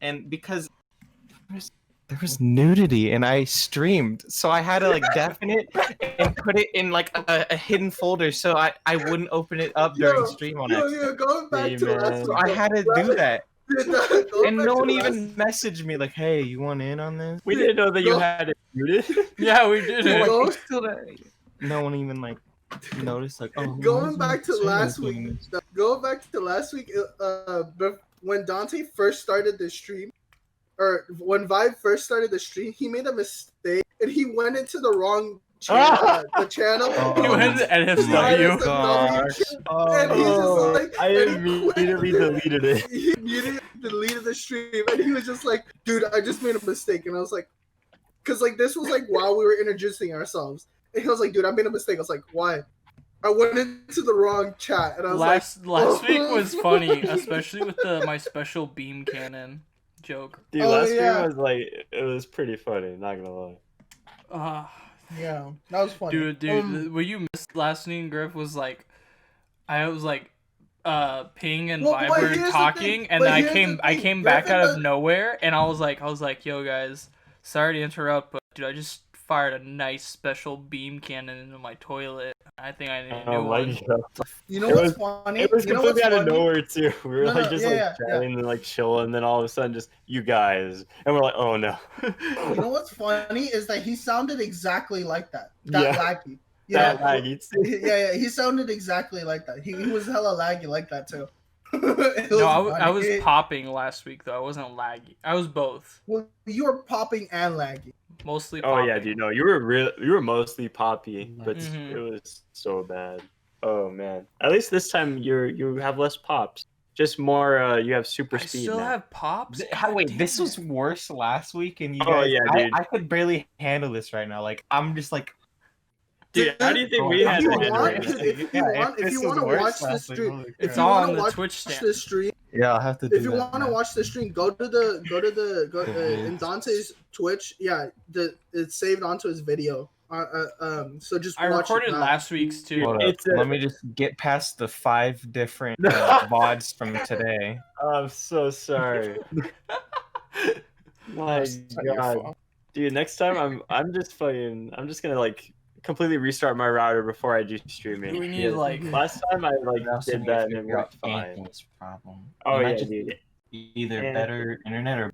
and because there was nudity, and I streamed, so I had to like definite and put it in like a hidden folder, so I wouldn't open it up during stream on accident.
Going back to last week.
So I had to do that. And no one
last-
even messaged me like, "Hey, you want in on this?"
We didn't know that you had it muted.
Yeah, we did it.
No one even like noticed. Like, oh,
Going back to last week. When Dante first started the stream, or when Vibe first started the stream, he made a mistake and he went into the wrong channel. The channel.
He went to NSW.
And he's just like,
I immediately deleted it.
He immediately deleted the stream, and he was just like, "Dude, I just made a mistake." And I was like, "Cause like this was like while we were introducing ourselves." And he was like, "Dude, I made a mistake." I was like, "Why?" I went into the wrong chat, and I was
last week was funny, especially with my special beam cannon joke.
Dude, last stream was like, it was pretty funny. Not gonna lie.
Yeah, that was funny.
Dude, what you missed last stream, Griff, was like, I was like, Ping and
Well,
Viber
here's the
talking,
thing.
and
But
then
here's the
I
thing.
came back out of
Griffin
nowhere, and I was like, yo guys, sorry to interrupt, but dude, I just fired a nice special beam cannon into my toilet. I think I need a new one.
You know what's funny?
It was completely out of
funny?
nowhere too. We were chatting and like chilling, and then all of a sudden, just you guys, and we're like, oh no.
You know what's funny is that he sounded exactly like that. Laggy.
That laggy.
Yeah. He sounded exactly like that. He was hella laggy like that too.
I was popping last week though. I wasn't laggy. I was both.
Well, you were popping and laggy.
Mostly popping.
Oh yeah, dude. No, you were mostly poppy, but it was so bad. Oh man. At least this time you have less pops. Just more. You have super speed.
I still have pops.
Wait, this was worse last week, and you guys.
Oh yeah, dude.
I could barely handle this right now. Like I'm just like.
Dude, how do you think we had
If you want to watch the stream,
it's on the Twitch stand.
Yeah, I'll have to do
if you want to watch the stream, go in Dante's Twitch. Yeah, it's saved onto his video. So just
I
watch
recorded
it
last week's too.
Let me just get past the 5 different VODs from today.
I'm so sorry. My God, dude. Next time I'm just gonna like completely restart my router before I do streaming.
We need
last time I did that and it worked fine.
Problem.
Oh yeah, dude.
Either better internet or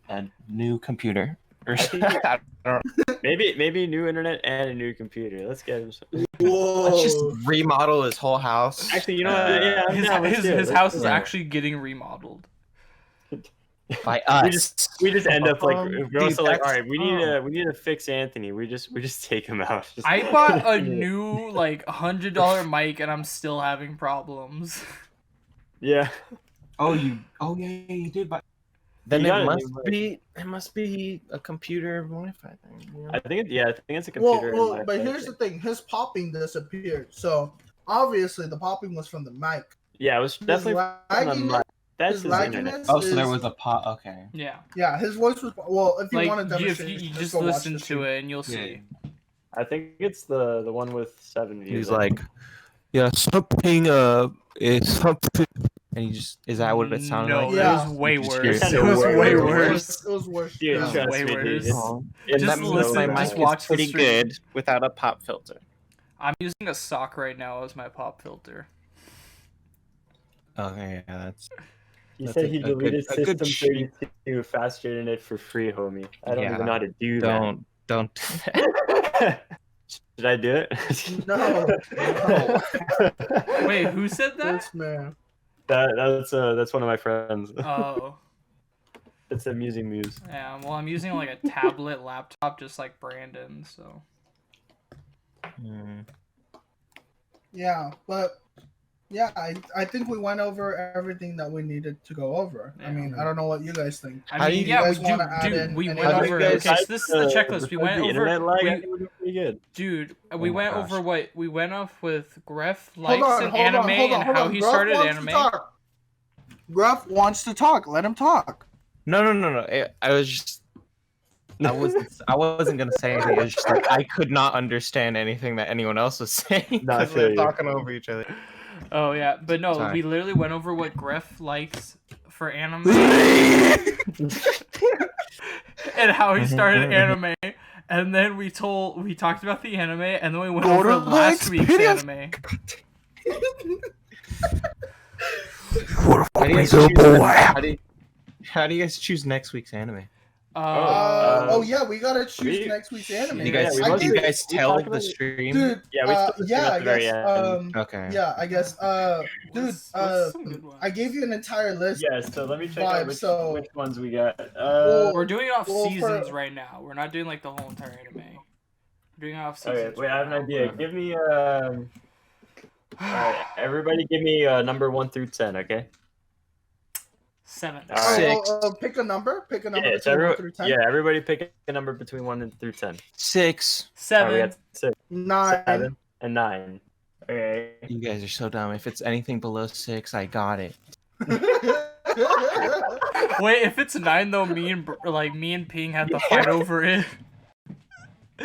a new computer. Or
I think
I don't know.
maybe new internet and a new computer. Let's get him.
Whoa.
Let's just remodel his whole house.
Actually, you know what? Yeah, I'm down. Let's do it.
His
Let's
house
do
is
it.
actually getting remodeled.
By us.
We just end up like we're also like, all
that's-
right, we need to fix Anthony. We just take him out. Just-
I bought a new like $100 mic and I'm still having problems.
yeah.
Oh yeah, you did. But then
You got a
it must be a computer Wi-Fi thing. You know?
I think it's a computer. and
Well,
Wi-Fi
but here's the thing: his popping disappeared. So obviously, the popping was from the mic.
Yeah, it was definitely from the mic. That's
His
his internet.
lagginess
Oh, so there
is-
was a pot. Okay.
Yeah.
Yeah, his voice was. Well, if you
Like
want to
if
demonstrate,
you
just
just
go watch
listen
the
to
stream.
it and you'll see.
I think it's the one with 7 views.
He's like, yeah, something. It's something. And he just is that what it sounded
No,
like?
Yeah.
it was way
You just
worse.
hear
It
it
was
way
way
worse.
worse.
It was worse.
Dude,
Yeah.
trust
way
me, dude.
worse.
Oh.
It's
Just
That means
listen,
my
just
mic
watch
is
the
pretty
stream.
good without a pop filter.
I'm using a sock right now as my pop filter.
Okay, yeah, that's.
He
That's
said
a-
he
a good-
deleted
a good
System
cheat.
32 faster internet for free, homie. I don't
Yeah,
even know how to do
Don't do that.
that. Should I do it?
No.
Wait, who said that?
This man.
That's one of my friends.
Oh,
It's Amusing Muse.
yeah. Well, I'm using like a tablet laptop, just like Brandon. So
Hmm.
Yeah, but yeah, I think we went over everything that we needed to go over. I
Yeah.
mean, I don't know what you guys think.
I
How do
mean,
you
yeah, we
guys wanna add
dude,
in
we
any
went
other-
over.
How do you
Okay,
guys-
so this is the checklist. We went over.
Internet lag.
we-
I think we're doing pretty good.
Dude,
Oh
we
my
went
gosh.
over what we went off with Greff
Hold
likes
on,
and
hold
anime
on, hold on,
and
hold
how
on.
he
Gruff
started
wants to
anime.
talk. Gruff wants to talk. Let him talk.
No. I was just. I wasn't gonna say anything. It was just like I could not understand anything that anyone else was saying
No, I
because
feel
they're
you.
talking over each other.
Oh yeah, but no,
Sorry.
we literally went over what Greff likes for anime and how he started anime, and then we talked about the anime, and then we went
Go
over
to the
last week's
Xperia.
anime.
How do you guys choose next week's anime?
Oh yeah, we gotta choose next week's anime.
Do you guys,
Yeah, we
do you
must-
guys
we
tell
talked
the
about it.
stream?
Dude,
Yeah, we split the stream
yeah,
at
I
the very
guess.
end.
Okay.
Yeah, I guess. Dude,
What's some good ones?
I gave you an entire list.
Yeah, so let me check out
Vibe,
which ones we got.
We're doing it off
well, for-
seasons right now. We're not doing like the whole entire anime. We're doing it off seasons.
Okay, wait, I have an
right
idea. Give me Alright, everybody give me number 1 through 10, okay?
7.
All right.
Six.
Pick a number. Pick a number
Yeah, so
between 1 through 10.
yeah, everybody pick a number between 1 through 10.
6.
Alright, we
7.
got 6,
9.
7, and 9. Okay.
You guys are so dumb. If it's anything below 6, I got it.
Wait, if it's 9 though, me and Ping had to fight over it.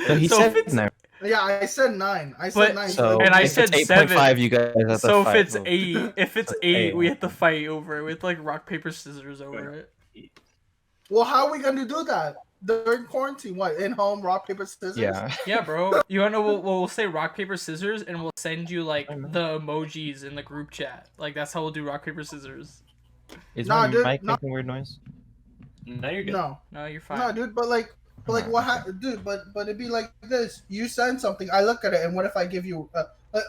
So he
So
said
if it's-
no.
Yeah, I said 9. I said
But-
9.
So
And I
if
said
it's
7.
8.5, you guys have to
So if
fight.
it's 8,
Eight.
we have to fight over it. We have to like rock paper scissors over it.
Well, how are we gonna do that during quarantine? What, in home, rock paper scissors?
Yeah.
Yeah, bro. You wanna know? We'll say rock paper scissors, and we'll send you like
I know.
the emojis in the group chat. Like that's how we'll do rock paper scissors.
Is
Nah,
my
dude,
mic
nah.
making weird noise?
No, you're good.
No,
No, you're fine.
no, dude. But dude, but it'd be like this. You send something, I look at it, and what if I give you?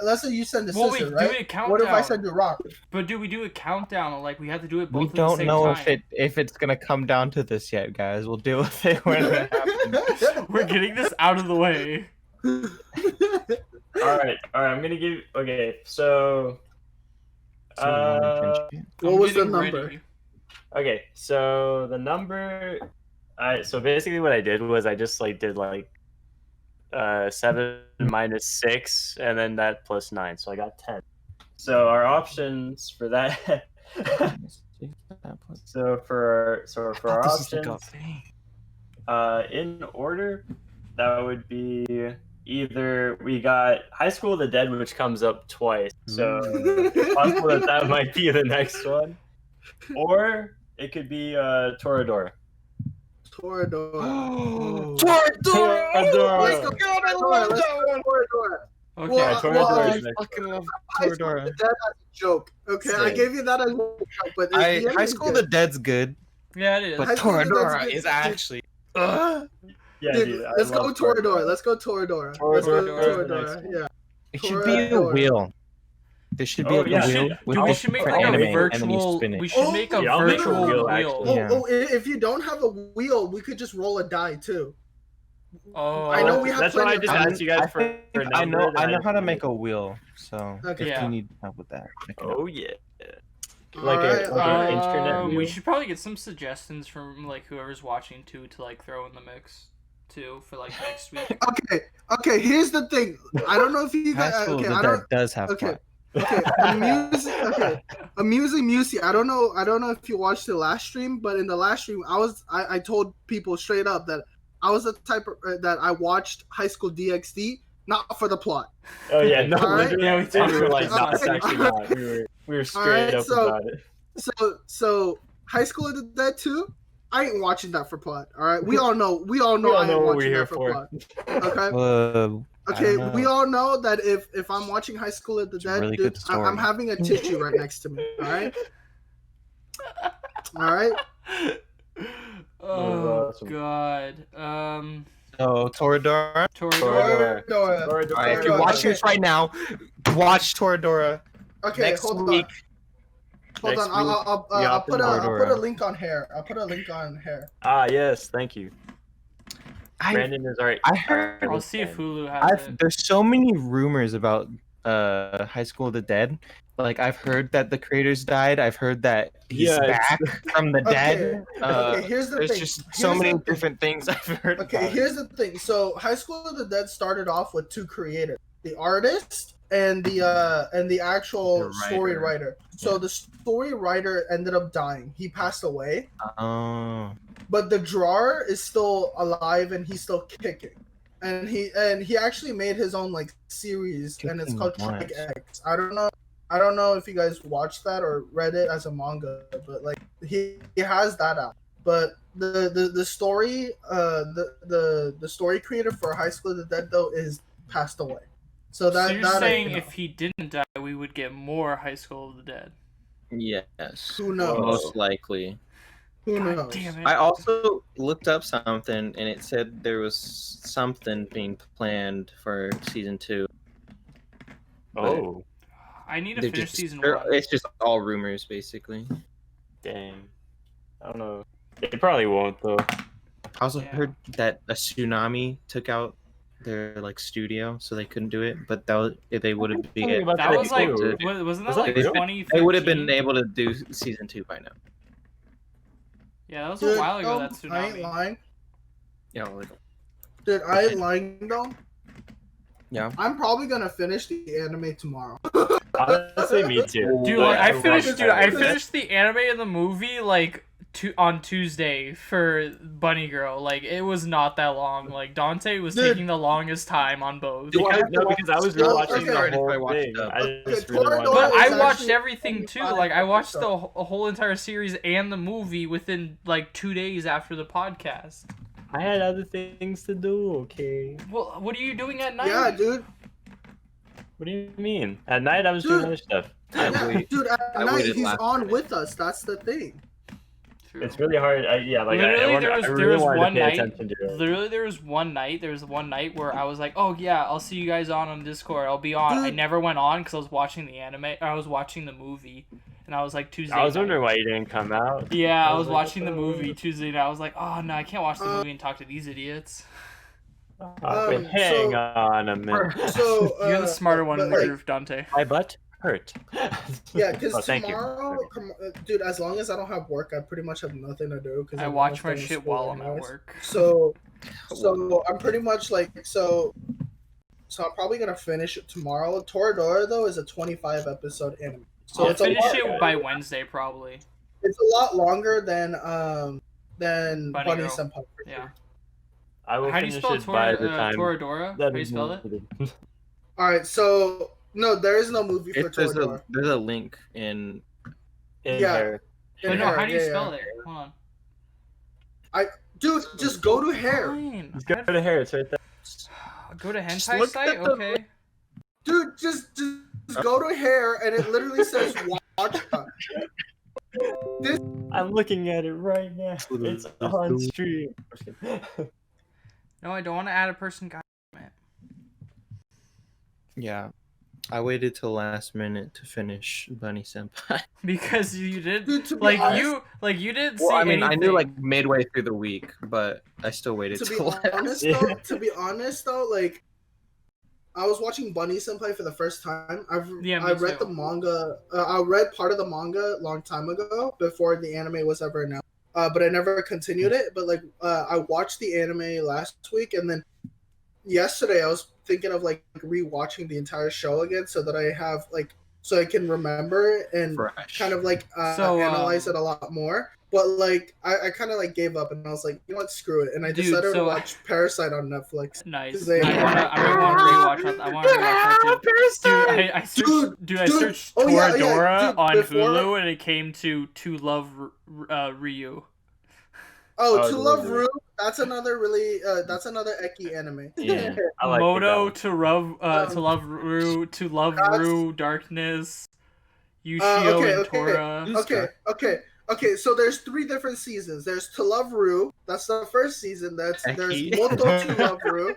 Let's say you send a
Well, we
scissor,
do
right?
a countdown.
What if I send you rock?
But do we do a countdown? Like we have to do it both
We
at the
don't
same
know
time.
if it's gonna come down to this yet, guys. We'll deal with it when it happens.
We're getting this out of the way.
Alright, I'm gonna give. Okay, so.
So we wanna change it?
What
I'm
was the
getting
number?
ready.
Okay, so the number. So basically, what I did was I just did 7 minus 6, and then that plus 9, so I got 10. So our options for that. so for our options, in order, that would be either we got High School of the Dead, which comes up twice, so it's possible that might be the next one, or it could be Toradora.
Toradora.
Toradora!
Let's go. I love that one. Toradora.
Okay.
Yeah, Toradora
I
is next.
fucking love
High School of
Toradora.
the Dead as a joke. Okay, I
Same.
gave you that as a joke, but the end
High
is
School of
good.
the Dead's good,
Yeah, it is.
but
High School of the Dead's
Toradora
good.
is actually
Yeah,
Dude,
dude.
let's go Toradora. Let's go Toradora. Let's go Toradora. Yeah.
It should be a wheel. There should be
Oh,
like
yeah.
a
We
wheel
should,
with
dude, we
the
should make
for
like
anime,
a
and then you
virtual.
spin it.
We should make a
Yeah, I'll make a
virtual
wheel,
wheel.
actually.
Yeah.
If you don't have a wheel, we could just roll a die too.
Oh,
I know we have
That's what I
plenty
just
of time.
asked you guys for.
I
a number,
I
and
know
just
how to
need
make
it.
a wheel, so
Okay.
if
Yeah.
you need help with that, I can help.
Oh yeah.
Alright,
Like an internet
We
wheel.
should probably get some suggestions from like whoever's watching too to like throw in the mix too for like next week.
Okay. Here's the thing. I don't know if you
High
guys.
school
Okay,
that,
I don't.
that does have
Okay.
plot.
Okay, amusing Musi. I don't know if you watched the last stream, but in the last stream, I told people straight up that I was the type of, that I watched High School DxD not for the plot.
Oh yeah, no,
Alright.
literally,
Yeah, we talked
we were
about
like,
this
no,
last
it's
week.
actually not. We were straight up
so-
about it.
So High School of the Dead 2, I ain't watching that for plot. All right, we all know
We all
I
know
ain't
what we're
watching
here
that for
for.
plot. Okay.
I
Okay,
don't
we
know.
all know that if I'm watching High School of the
It's a
Dead,
really
dude,
good
I'm
story.
having a tissue right next to me. All right. All right.
Oh
awesome.
god.
So
Toradora.
Toradora.
Toradora.
Toradora.
All right, if you're
Toradora.
watching this right now, watch Toradora.
Okay,
Next
hold
week,
on. Hold
Next
on.
week, we
I'll
opt in
put
Toradora.
a link on hair. I'll put a link on hair.
Ah yes, thank you.
I
Brandon is our.
I heard
I'll see if Hulu has it.
there's so many rumors about High School of the Dead. Like I've heard that the creators died. I've heard that he's
Yeah, it's-
back from the dead.
Okay, here's the
There's
thing.
just so
Here's
many
the thing.
different things I've heard.
Okay,
about it.
here's the thing. So High School of the Dead started off with two creators, the artist and the actual
The
story
writer.
writer. So the story writer ended up dying. He passed away,
Oh,
but the drawer is still alive and he's still kicking. And he actually made his own like series, and it's
Kicking
called
what?
Track X. I don't know if you guys watched that or read it as a manga, but like he has that out. But the story the story creator for High School of the Dead though is passed away. So that
So you're
that I
saying
know.
if he didn't die, we would get more High School of the Dead.
yes.
Who knows?
Most likely.
Who
God
knows?
damn it.
I also looked up something, and it said there was something being planned for season 2.
Oh
I need to
They're
finish
just-
season
they're-
1.
It's just all rumors, basically.
dang. I don't know. They probably won't though.
I also
Yeah.
heard that a tsunami took out their like studio, so they couldn't do it. But they would have
Something
been
about
That was like,
too.
wasn't
Was
that
that
like
real?
2013?
they would have been able to do season 2 by now.
Yeah, that was
Dude,
a while ago, that
I ain't
tsunami.
lying.
Yeah, like,
Dude, I ain't lying though.
yeah.
I'm probably gonna finish the anime tomorrow.
Honestly, me too.
Dude, like, I
watched
finished
that.
the anime and the movie, like, on Tuesday for Bunny Girl. Like, it was not that long. Like, Dante was
Dude.
taking the longest time on both.
Dude,
Because I was rewatching
Okay.
the whole
I watched
thing.
it.
I just
Okay,
really
Toradora
wanted.
But
is
I watched
actually
everything too.
25
Like I watched the
episodes.
whole entire series and the movie within like 2 days after the podcast.
I had other things to do. Okay.
Well, what are you doing at night?
Yeah, dude.
What do you mean? At night, I was
Dude.
doing other stuff.
Dude, at
I
night
waited
he's
last
on
minute.
with us. That's the thing.
True.
It's really hard. Yeah, like
Literally, there was-
I
there
really
was
wanted
one
to pay
night-
attention to it.
Literally, there was one night where I was like, "Oh yeah, I'll see you guys on Discord. I'll be on." I
Dude.
never went on because I was watching the anime. Or I was watching the movie, and I was like Tuesday.
I was
night.
wondering why you didn't come out.
Yeah, I was
like,
watching the
"Oh."
movie Tuesday, and I was like, "Oh no, I can't watch the movie and talk to these idiots."
Wait, hang on a minute.
So
You're the smarter one
but,
in the
like,
group, Dante.
My butt hurt.
Yeah, because
Oh, thank you.
tomorrow, dude, as long as I don't have work, I pretty much have nothing to do. Cause
I
I'm
watch my
almost done with
shit
school
while I'm at
anyways.
work.
So I'm pretty much like so I'm probably gonna finish it tomorrow. Toradora though is a 25 episode anime, so
I'll
it's a
finish
lot,
it by Wednesday probably.
it's a lot longer than
Bunny
Bunny
Girl.
Senpai. for
Yeah.
sure.
I will
How do you
finish
spell
it by the time
Toradora?
that
How do you
is
spell it?
completed.
All right, so no, there is no movie for
There's
Toradora.
there's a link in.
In
Yeah.
there.
But
In
no,
Hair,
how do you
yeah,
spell
yeah.
it? Hold on.
Dude, just go to Hair.
Fine.
Just go to hair. It's right there.
Go to
Just
hentai
look
site?
at the-
Okay.
Dude, just go to Hair, and it literally says watch.
I'm looking at it right now. It's on stream.
No, I don't want to add a person. God damn it.
Yeah, I waited till last minute to finish Bunny Senpai.
Because you did
Dude, to be
like
honest-
you didn't
Well,
see
I mean,
anything.
I knew like midway through the week, but I still waited
To be
till
honest,
last.
though, like I was watching Bunny Senpai for the first time. I
me
read
too.
the manga. I read part of the manga a long time ago before the anime was ever announced. But I never continued it. But like, I watched the anime last week, and then yesterday I was thinking of like rewatching the entire show again, so that I have like, so I can remember it and
Fresh.
kind of like analyze it a lot more. But like, I kind of like gave up, and I was like, you know what, screw it, and I decided to watch Parasite on Netflix.
Nice.
They-
I want to rewatch that. I want to rewatch that too. Dude, I searched
Oh, yeah,
Toradora
dude,
on
before-
Hulu, and it came to Love Ryu.
Oh, To Love Ru. That's another really. That's another Eki anime.
Yeah.
I like
Moto
it,
to Love Ru Darkness. Yushio and Tora.
Okay. So there's 3 different seasons. There's To Love Ru. That's the first season. There's
Eki.
Moto to Love Ru.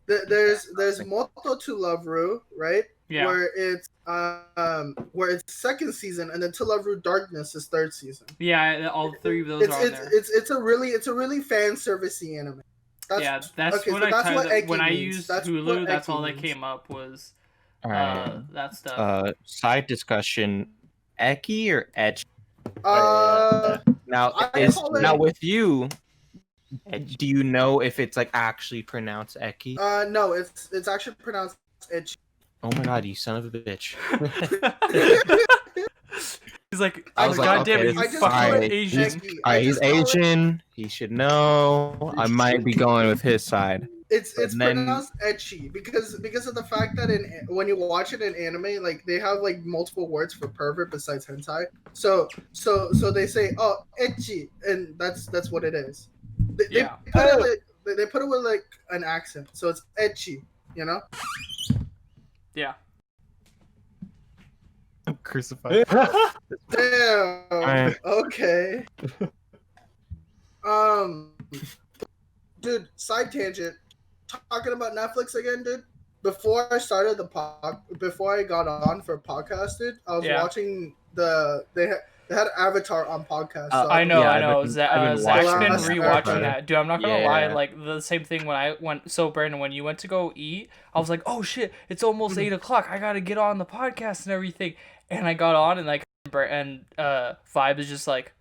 There's Moto to Love Ru, right?
Yeah.
Where it's second season, and then To Love Ru Darkness is third season.
Yeah, all 3 of those are on there.
It's a really fan servicey anime.
That's what
Eki
when I
means.
used
That's
Hulu.
what
That's
Eki
all that
means.
came up was
Alright.
that stuff.
Side discussion: Eki or Etch? Now,
I call it-
with you, do you know if it's like actually pronounced Eki?
No, it's actually pronounced Edge.
Oh my god, you son of a bitch!
He's like,
I was like,
God damn
okay,
it, you
this is
fucking
fine.
Asian.
Alright, he's Asian. He should know. I might be going with his side.
It's
And then-
pronounced ecchi because of the fact that when you watch it in anime, like they have like multiple words for pervert besides hentai. So they say, oh, ecchi, and that's what it is. They put it with like an accent, so it's ecchi, you know.
Yeah.
I'm crucified.
Damn.
Alright.
Okay. Dude, side tangent. Talking about Netflix again, dude. Before I started before I got on for podcast, dude, I was watching they had Avatar on podcast. So
I know.
I've been
Zach's
watching
been
that.
rewatching that. Dude, I'm not gonna lie.
Yeah.
Like the same thing when I went. So Brandon, when you went to go eat, I was like, oh shit, it's almost 8:00. I gotta get on the podcast and everything. And I got on and like Vibe is just like,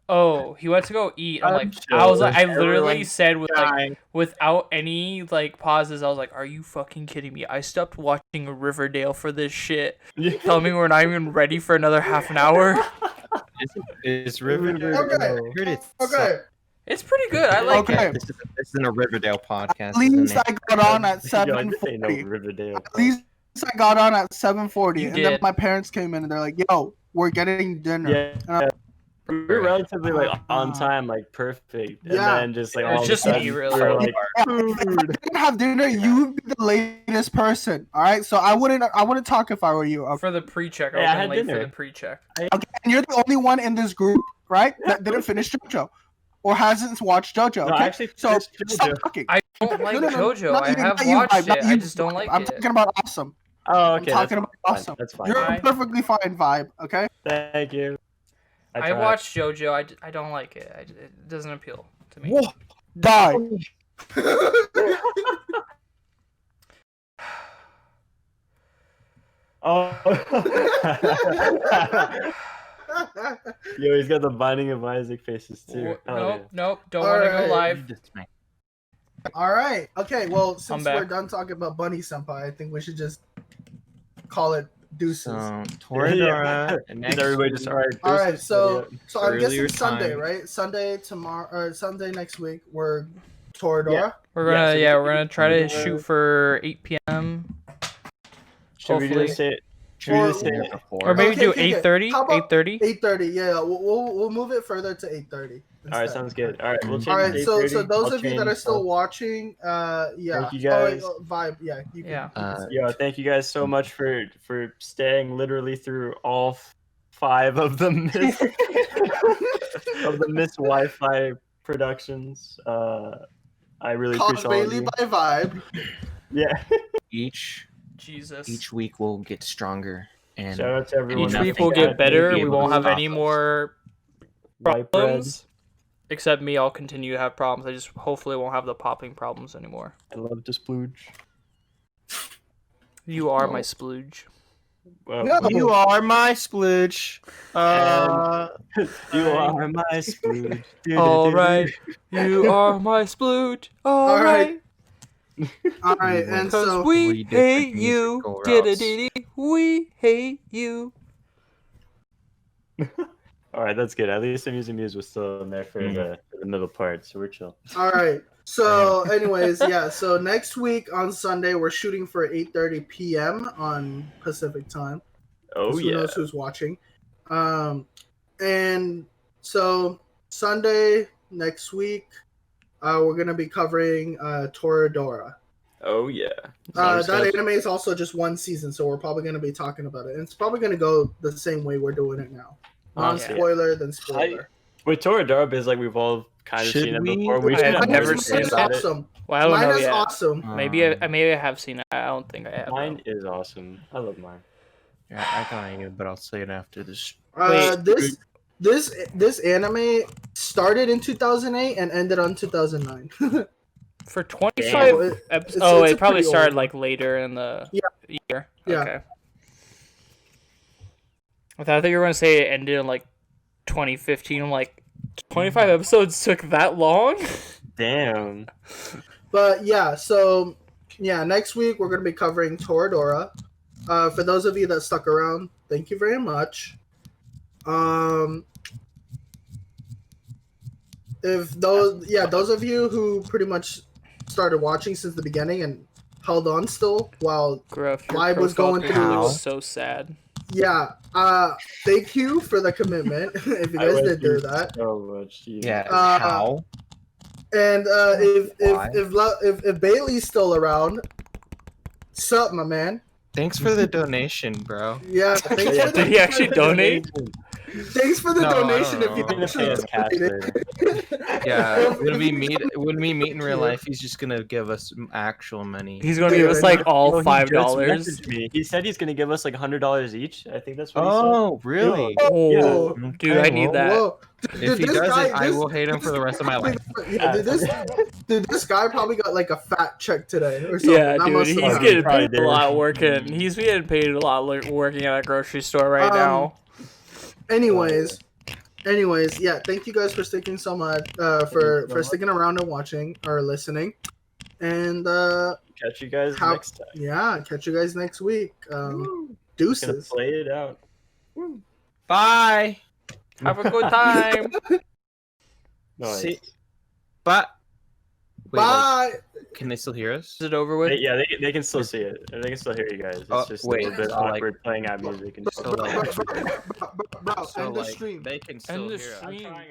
oh, he went to go eat. I'm like, I was like, I literally said with like without any like pauses, I was like, are you fucking kidding me? I stopped watching Riverdale for this shit. Tell me we're not even ready for another half an hour.
It's Riverdale.
Okay.
I heard it's
Okay.
It's pretty good. I like
Okay.
it.
This isn't a Riverdale podcast.
At least
isn't it?
I got on at
Yo, I just ain't no
7:40.
Riverdale.
At least I got on at 7:40,
You
and
did.
then my parents came in and they're like, "Yo, we're getting dinner."
Yeah. We were relatively like on time, like perfect. And
Yeah.
then just like
It was
all
just
of a
me,
sudden,
really.
we were like,
If I didn't have dinner, you would be the latest person. All right, so I wouldn't talk if I were you. Okay,
For the pre-check, I
Yeah, I
was
had
late for
dinner.
the pre-check.
and you're the only one in this group, right, that didn't finish JoJo or hasn't watched JoJo.
no, I
Okay,
actually
so
finished
stop
JoJo.
talking.
I don't like
No,
JoJo.
not
I
you,
have
not you,
watched
Vibe, not
it.
you,
I just don't
Vibe.
like
I'm
it.
talking about Awesome.
Oh, okay.
talking
That's
about
fine.
Awesome.
That's fine.
You're
I-
a perfectly fine, Vibe. Okay.
Thank you.
I
tried.
watched JoJo. I don't like it. It doesn't appeal to me.
Whoa, die.
Oh. Yo, he's got the Binding of Isaac faces too. Oh,
Nope, nope. Don't
All
want to
right.
go live.
All right. Okay. Well, since
back.
we're done talking about Bunny Senpai, I think we should just call it deuces.
So,
Yeah.
Toradora.
Is everybody just all right?
All right.
deuces,
So I'm
Earlier
guessing Sunday,
time.
right? Sunday tomorrow or Sunday next week. We're Toradora.
We're gonna
Yeah, so
we're gonna try to
uh,
shoot for 8 p.m.
Should we
hopefully.
just say? Should we just say?
Or maybe
Okay,
do
okay,
8:30.
how about-
8:30.
8:30. Yeah. We'll move it further to 8:30.
All right, sounds good. All right, we'll change.
All right.
to
So
8:30.
those
I'll
of you that
change,
are still watching, yeah.
Thank you guys.
Vibe. Yeah. You can,
Yeah.
you can say.
Yo, thank you guys so much for staying literally through all 5 of the Miss Wi-Fi productions. I really
Call
appreciate all of
Bailey
you.
by Vibe.
Yeah.
Each
Jesus.
week we'll get stronger, and
Shout out to everyone.
Each
nothing
week we'll
bad
get
will
better.
be
We
able
won't
to
have
stop
any
us.
more
White bread.
problems. Except me, I'll continue to have problems. I just hopefully won't have the popping problems anymore.
I love to splooge.
You are my splooge.
Well,
No.
You are my splooge.
you are my splooge.
All right. You are my splooge. All
All right.
right.
All right, and
Because
so
we
Three different
hate you.
musical routes.
Diddy. We hate you.
All right, that's good. At least the Muse was still in there for the middle part, so we're chill.
All right. So, anyways, yeah. So next week on Sunday, we're shooting for 8:30 p.m. on Pacific time.
Oh
Who
yeah.
knows who's watching? And so Sunday next week, we're gonna be covering Toradora.
Oh yeah.
That anime is also just one season, so we're probably gonna be talking about it. And it's probably gonna go the same way we're doing it now. Non-spoiler, then spoiler.
With Toradora, is like we've all kind of
Should
seen it
we?
before. We
I
should
have
know
never
more
seen
about it.
Awesome.
Well, I don't
Mine
know
is
yet.
awesome.
Maybe I have seen it. I don't think I have.
Mine is awesome. I love mine.
Yeah, I can't you, but I'll say it after this.
This anime started in 2008 and ended on 2009.
For 25
Damn.
episodes.
It's
Oh,
a
it probably
pretty
started
old
like later in the year.
Yeah.
Okay. I thought you were gonna say it ended in like 2015. I'm like, 25 episodes took that long?
Damn.
But yeah, so yeah, next week we're gonna be covering Toradora. For those of you that stuck around, thank you very much. If those of you who pretty much started watching since the beginning and held on still while
Gruff, your
Vibe was
profile
going
picture
through-
looks so sad.
yeah, thank you for the commitment. If you guys did do that.
So much.
Yeah.
Uh,
How?
And
Why?
if Bailey's still around, sup, my man?
Thanks for the donation, bro.
Yeah, thanks
Yeah,
for
Did he actually donate?
Thanks for the
No, I don't
donation. If you
know.
Gonna pay us cash later.
Yeah, when we meet in real life, he's just gonna give us actual money.
He's gonna give us like all
Yo, he
$5.
just messaged me. He said he's gonna give us like $100 each. I think that's what he said.
Oh, really?
Oh,
Yeah.
dude, I need that.
Whoa.
If he doesn't, I will hate him for the rest of my life.
Yeah, this guy probably got like a fat check today or something.
Yeah,
That
dude,
must
he's
have happened.
getting
Probably
paid a
did.
lot working. He's getting paid a lot working at a grocery store right now.
Anyways, yeah, thank you guys for sticking so much, for sticking around and watching or listening, and
Catch you guys
How-
next time.
yeah, catch you guys next week.
Gonna
Deuces.
play it out.
Bye.
Have a good time.
Nice.
See- But wait,
Bye.
like, can they still hear us?
Is it over with?
Yeah, they can still see it. They can still hear you guys. It's
Oh,
just
wait,
a little bit
so, like-
awkward playing out music and
So, like,
Bro,
so,
end the
like,
stream.
they can still
the
hear us.
stream.
I'm trying.